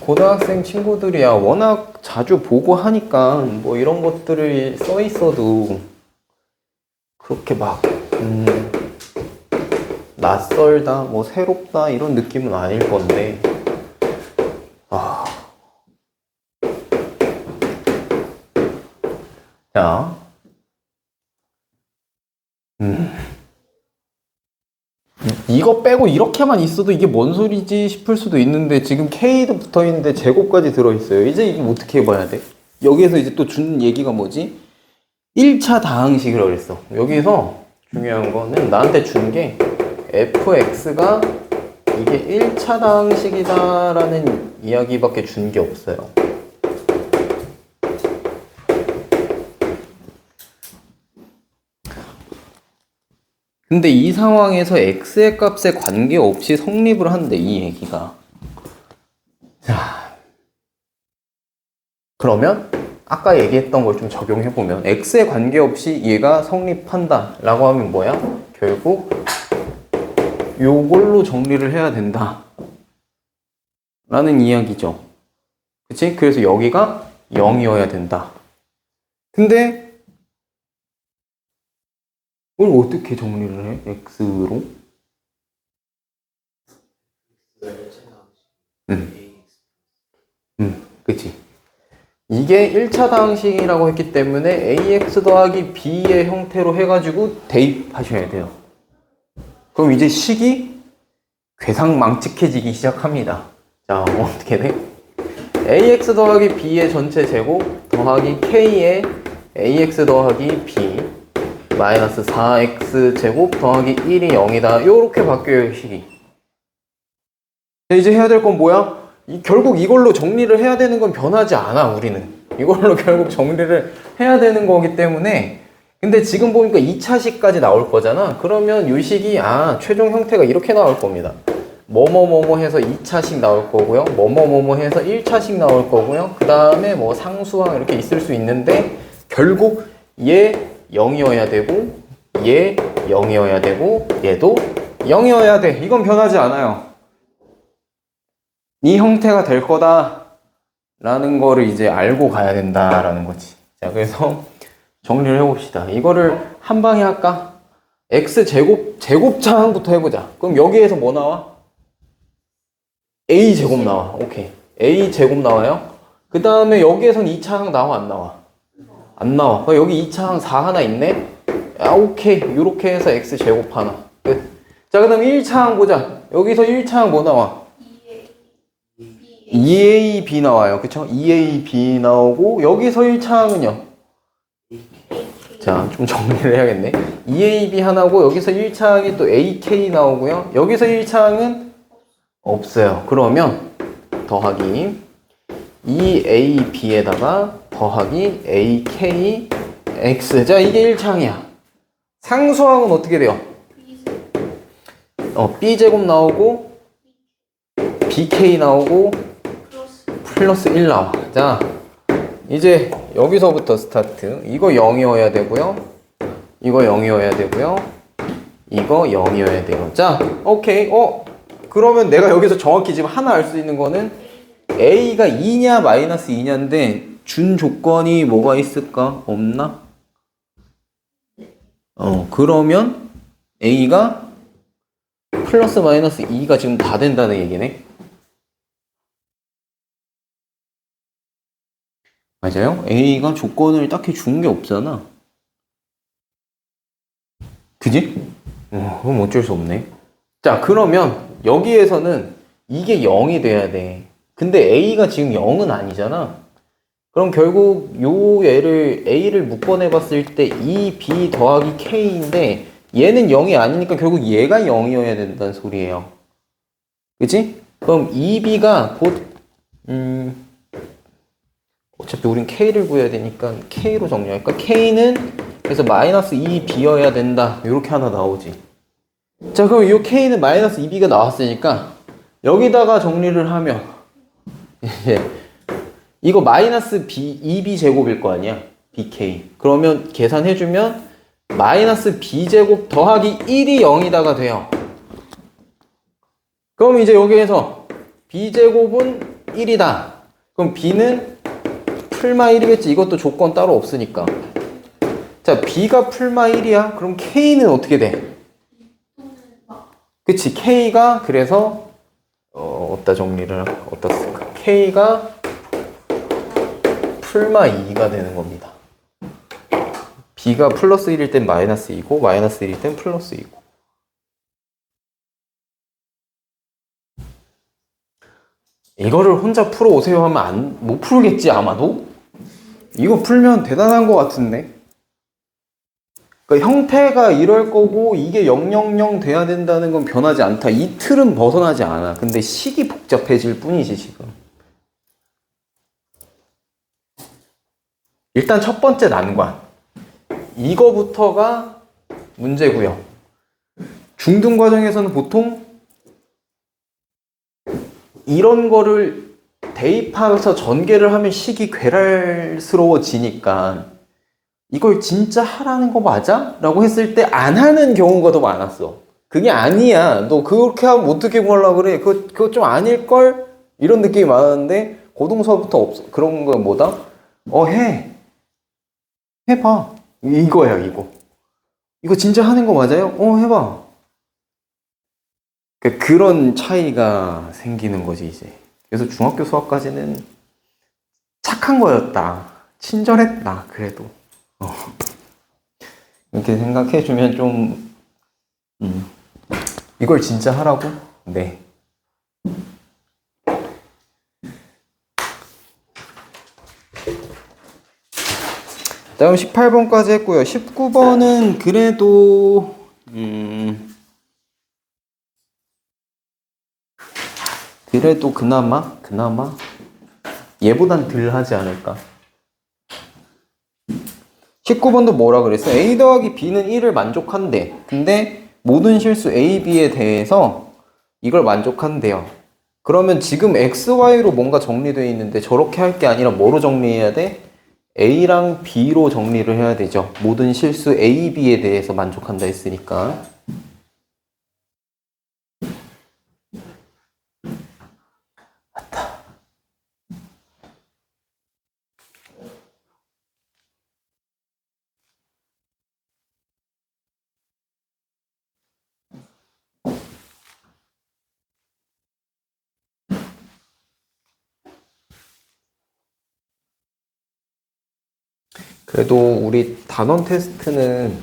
고등학생 친구들이야 워낙 자주 보고 하니까 뭐 이런 것들을 써 있어도 그렇게 막 낯설다 뭐 새롭다 이런 느낌은 아닐 건데 자 이거 빼고 이렇게만 있어도 이게 뭔 소리지 싶을 수도 있는데 지금 K도 붙어 있는데 제곱까지 들어 있어요. 이제 이거 어떻게 해봐야 돼? 여기에서 이제 또 준 얘기가 뭐지? 1차 다항식이라고 그랬어. 여기서 중요한 거는 나한테 준 게 fx가 이게 1차 다항식이다 라는 이야기밖에 준 게 없어요. 근데 이 상황에서 x의 값에 관계없이 성립을 한대, 이 얘기가. 자, 그러면 아까 얘기했던 걸 좀 적용해보면 x에 관계없이 얘가 성립한다 라고 하면 뭐야? 결국 요걸로 정리를 해야 된다 라는 이야기죠. 그치? 그래서 여기가 0이어야 된다. 근데 이걸 어떻게 정리를 해? x로? 그치. 이게 1차 다항식이라고 했기 때문에 ax 더하기 b의 형태로 해가지고 대입하셔야 돼요. 그럼 이제 식이 괴상망측해지기 시작합니다. 자, 어떻게 돼? ax 더하기 b의 전체 제곱 더하기 k의 ax 더하기 b 마이너스 4x 제곱 더하기 1이 0이다. 요렇게 바뀌어요, 식이. 이제 해야 될 건 뭐야? 결국 이걸로 정리를 해야 되는 건 변하지 않아, 우리는. 이걸로 결국 정리를 해야 되는 거기 때문에. 근데 지금 보니까 2차식까지 나올 거잖아. 그러면 이 식이, 최종 형태가 이렇게 나올 겁니다. 뭐뭐뭐뭐 해서 2차식 나올 거고요. 뭐뭐뭐뭐 해서 1차식 나올 거고요. 그 다음에 뭐 상수항 이렇게 있을 수 있는데, 결국 얘 0이어야 되고, 얘 0이어야 되고, 얘도 0이어야 돼. 이건 변하지 않아요. 이 형태가 될 거다 라는 거를 이제 알고 가야 된다라는 거지. 자, 그래서 정리를 해봅시다. 이거를 한 방에 할까? x 제곱차항부터 해보자. 그럼 여기에서 뭐 나와? a 제곱 나와. 오케이. a 제곱 나와요. 그 다음에 여기에선 2차항 나와 안 나와? 안 나와. 여기 2차항 4 하나 있네? 오케이. 요렇게 해서 x 제곱 하나. 끝. 자, 그 다음 1차항 보자. 여기서 1차항 뭐 나와? 2AB 나와요. 그쵸? 2AB 나오고, 여기서 1차항은요? 자, 좀 정리를 해야겠네. 2AB 하나고, 여기서 1차항이 또 AK 나오고요. 여기서 1차항은 없어요. 그러면, 더하기 2AB에다가 더하기 AKX. 자, 이게 1차항이야. 상수항은 어떻게 돼요? B제곱 나오고, BK 나오고, 플러스 1 나와. 자, 이제 여기서부터 스타트. 이거 0이어야 되고요. 이거 0이어야 되고요. 이거 0이어야 돼요. 자, 오케이. 그러면 내가 여기서 정확히 지금 하나 알 수 있는 거는 A가 2냐 마이너스 2냐인데 준 조건이 뭐가 있을까? 없나? 그러면 A가 플러스 마이너스 2가 지금 다 된다는 얘기네. 맞아요? A가 조건을 딱히 준 게 없잖아. 그지? 그럼 어쩔 수 없네. 자, 그러면 여기에서는 이게 0이 돼야 돼. 근데 A가 지금 0은 아니잖아. 그럼 결국 요 얘를 A를 묶어내 봤을 때 2B 더하기 K인데 얘는 0이 아니니까 결국 얘가 0이어야 된다는 소리예요. 그치? 그럼 2B가 곧 어차피 우린 K를 구해야 되니까 K로 정리할까? K는 그래서 마이너스 2B여야 된다. 이렇게 하나 나오지. 자, 그럼 이 K는 마이너스 2B가 나왔으니까 여기다가 정리를 하면 이제 이거 마이너스 B, 2B 제곱일 거 아니야? BK. 그러면 계산해주면 마이너스 B제곱 더하기 1이 0이다가 돼요. 그럼 이제 여기에서 B제곱은 1이다. 그럼 B는 풀마 1이겠지. 이것도 조건 따로 없으니까. 자, B가 풀마 1이야. 그럼 K는 어떻게 돼? 그치. K가 그래서 어디다 정리를 어디다 쓸까? K가 풀마 2가 되는 겁니다. B가 플러스 1일 땐 마이너스 2고 마이너스 1일 땐 플러스 2고. 이거를 혼자 풀어오세요 하면 못 풀겠지 아마도? 이거 풀면 대단한 것 같은데? 그러니까 형태가 이럴 거고 이게 000 돼야 된다는 건 변하지 않다. 이 틀은 벗어나지 않아. 근데 식이 복잡해질 뿐이지 지금. 일단 첫 번째 난관. 이거부터가 문제고요. 중등 과정에서는 보통 이런 거를 대입하면서 전개를 하면 식이 괴랄스러워지니까 이걸 진짜 하라는 거 맞아? 라고 했을 때 안 하는 경우가 더 많았어. 그게 아니야. 너 그렇게 하면 어떻게 구하려고 그래? 그거 좀 아닐걸? 이런 느낌이 많았는데 고등서부터 없어. 그런 거 뭐다? 해. 해봐. 이거야 이거. 이거 진짜 하는 거 맞아요? 해봐. 그런 차이가 생기는 거지 이제. 그래서 중학교 수학까지는 착한 거였다. 친절했다. 그래도 이렇게 생각해주면 좀 이걸 진짜 하라고? 네. 다음 18번까지 했고요. 19번은 그래도 그래도 그나마 얘보단 덜 하지 않을까. 19번도 뭐라 그랬어? A 더하기 B는 1을 만족한대. 근데 모든 실수 A, B에 대해서 이걸 만족한대요. 그러면 지금 X, Y로 뭔가 정리되어 있는데 저렇게 할 게 아니라 뭐로 정리해야 돼? A랑 B로 정리를 해야 되죠. 모든 실수 A, B에 대해서 만족한다 했으니까. 그래도 우리 단원 테스트는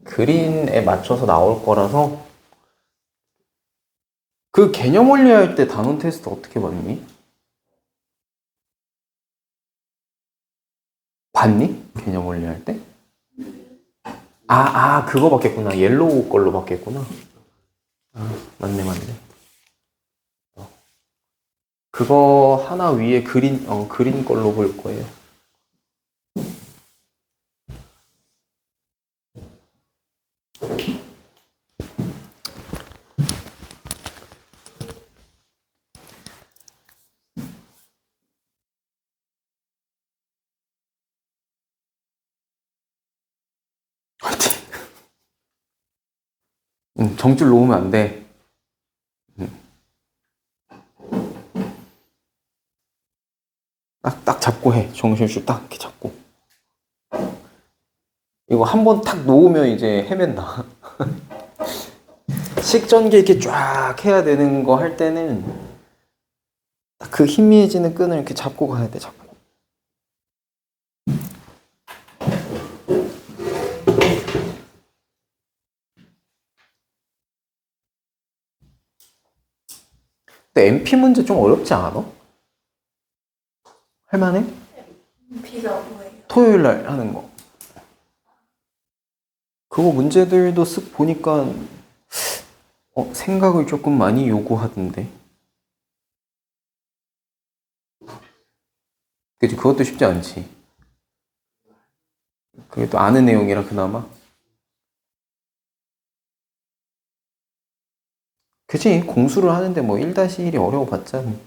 그린에 맞춰서 나올 거라서 그 개념 원리 할 때 단원 테스트 어떻게 봤니? 봤니? 개념 원리 할 때? 그거 받겠구나. 옐로우 걸로 받겠구나. 맞네. 그거 하나 위에 그린 걸로 볼 거예요. 화이팅! 정줄 놓으면 안 돼. 딱 잡고 해. 정신줄 딱 이렇게 잡고. 이거 한 번 탁 놓으면 이제 헤맨다. 식전개 이렇게 쫙 해야 되는 거 할 때는 그 희미해지는 끈을 이렇게 잡고 가야 돼. 잡고. 근데 MP 문제 좀 어렵지 않아? 할만해? B가 뭐예요? 토요일 날 하는 거. 그거 문제들도 쓱 보니까 생각을 조금 많이 요구하던데. 그치, 그것도 쉽지 않지. 그게 또 아는 내용이라 그나마. 그치, 공수를 하는데 뭐 1-1이 어려워봤자 뭐.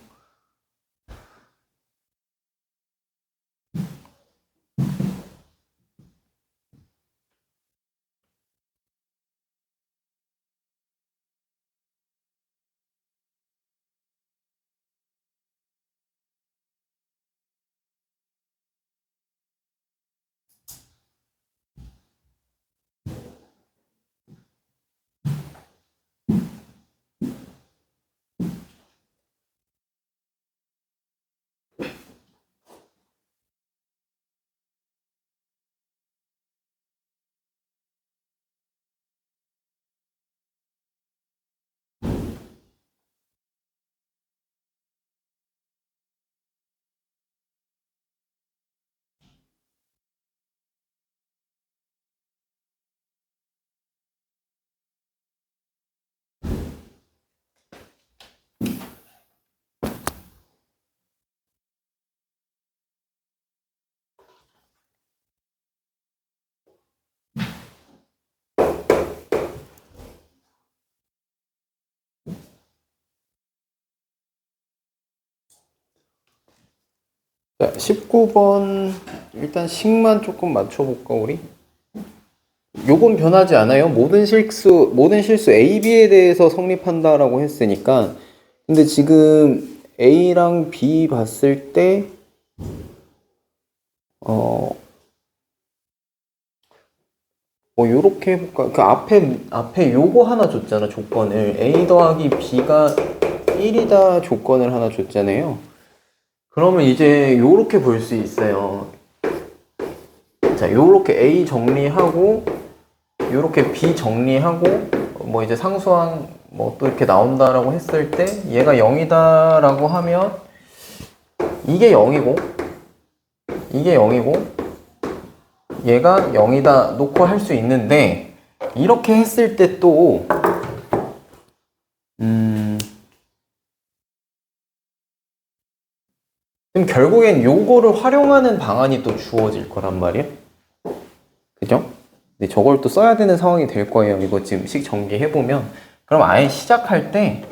자, 19번 일단 식만 조금 맞춰볼까 우리? 요건 변하지 않아요. 모든 실수 A, B에 대해서 성립한다라고 했으니까. 근데 지금 A랑 B 봤을 때 요렇게 해볼까? 그 앞에 요거 하나 줬잖아, 조건을. A 더하기 B가 1이다 조건을 하나 줬잖아요. 그러면 이제 요렇게 볼 수 있어요. 자, 요렇게 A 정리하고, 요렇게 B 정리하고, 뭐 이제 상수항 뭐 또 이렇게 나온다라고 했을 때, 얘가 0이다라고 하면, 이게 0이고, 이게 0이고, 얘가 0이다 놓고 할 수 있는데, 이렇게 했을 때 또, 그럼 결국엔 요거를 활용하는 방안이 또 주어질 거란 말이야. 그죠? 근데 저걸 또 써야 되는 상황이 될 거예요. 이거 지금 식 전개해보면. 그럼 아예 시작할 때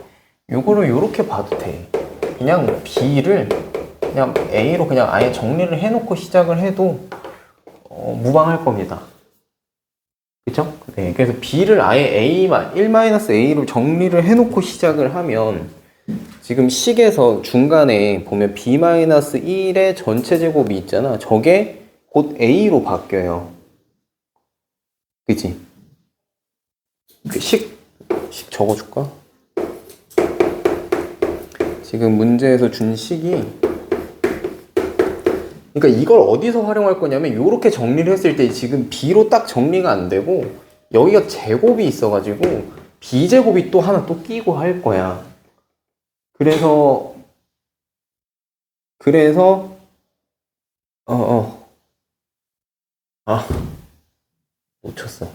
요거를 요렇게 봐도 돼. 그냥 B를 그냥 A로 그냥 아예 정리를 해놓고 시작을 해도 무방할 겁니다. 그쵸? 네, 그래서 B를 아예 1-A로 정리를 해놓고 시작을 하면 지금 식에서 중간에 보면 B-1의 전체 제곱이 있잖아. 저게 곧 A로 바뀌어요. 그치? 그 식 적어줄까? 지금 문제에서 준 식이, 그러니까 이걸 어디서 활용할 거냐면 요렇게 정리를 했을 때 지금 B로 딱 정리가 안 되고 여기가 제곱이 있어가지고 B제곱이 또 하나 또 끼고 할 거야. 그래서 놓쳤어.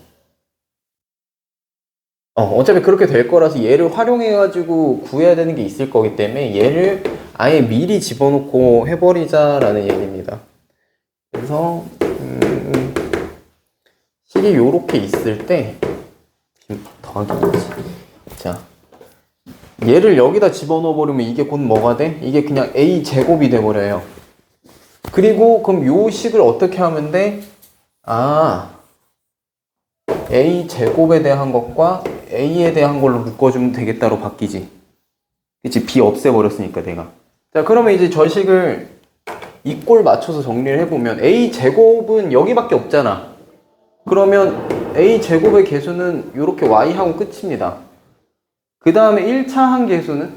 어차피 그렇게 될 거라서 얘를 활용해가지고 구해야 되는 게 있을 거기 때문에 얘를 아예 미리 집어넣고 해버리자라는 얘기입니다. 그래서 식이 요렇게 있을 때 더하기 2지. 자, 얘를 여기다 집어넣어버리면 이게 곧 뭐가 돼? 이게 그냥 A 제곱이 돼버려요. 그리고 그럼 요 식을 어떻게 하면 돼? A 제곱에 대한 것과 A에 대한 걸로 묶어주면 되겠다로 바뀌지. 그치? B 없애버렸으니까 내가. 자, 그러면 이제 저 식을 이 꼴 맞춰서 정리를 해보면 A 제곱은 여기밖에 없잖아. 그러면 A 제곱의 개수는 이렇게 Y하고 끝입니다. 그 다음에 1차 항계수는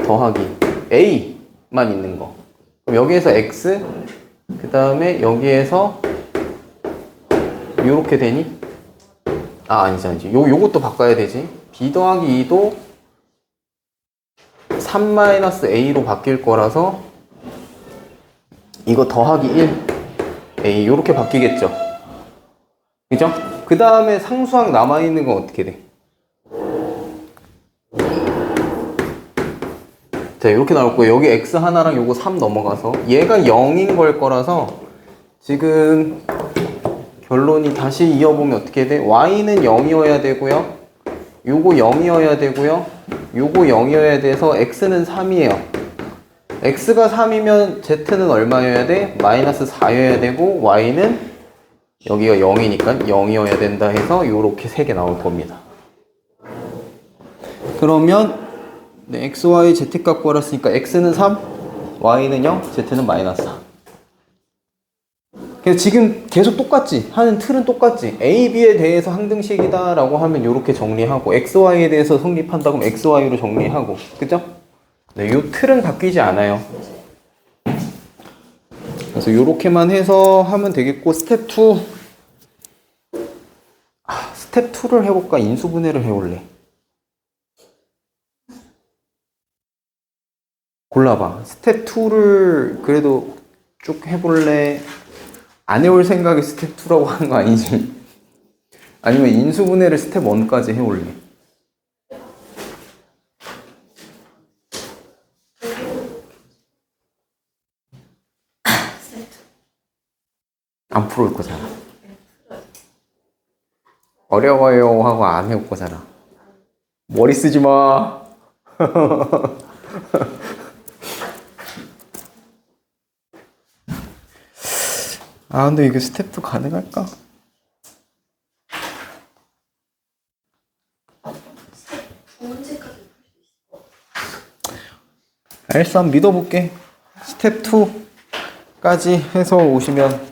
더하기 A만 있는 거. 그럼 여기에서 X, 그 다음에 여기에서 요렇게 되니? 아니지. 요것도 바꿔야 되지. B 더하기 2도 3-a로 바뀔 거라서 이거 더하기 1 a 요렇게 바뀌겠죠. 그죠? 그 다음에 상수항 남아있는 건 어떻게 돼? 자, 이렇게 나올 거예요. 여기 x 하나랑 요거 3 넘어가서 얘가 0인 걸 거라서 지금 결론이 다시 이어보면 어떻게 돼? y는 0이어야 되고요. 요거 0이어야 되고요. 요거 0이어야 돼서 x는 3이에요. x가 3이면 z는 얼마여야 돼? 마이너스 4여야 되고 y는 여기가 0이니까 0이어야 된다 해서 요렇게 3개 나올 겁니다. 그러면 네, x, y, z 값 구하랬으니까 x는 3, y는 0, z는 마이너스 4. 그래서 지금 계속 똑같지? 하는 틀은 똑같지? a, b에 대해서 항등식이다 라고 하면 이렇게 정리하고 x, y에 대해서 성립한다 그러면 x, y로 정리하고 그죠? 네, 요 틀은 바뀌지 않아요. 그래서 이렇게만 해서 하면 되겠고 스텝 2 스텝 2를 해볼까? 인수분해를 해볼래? 골라봐. 스텝 2를 그래도 쭉 해볼래? 안 해올 생각이 스텝 2라고 하는 거 아니지? 아니면 인수분해를 스텝 1까지 해올래? 안 풀어올 거잖아. 어려워요 하고 안 해올 거잖아. 머리 쓰지 마. 아, 근데 이게 스텝 2 가능할까? 문제까지 알았어, 한번 믿어볼게. 스텝 2까지 해서 오시면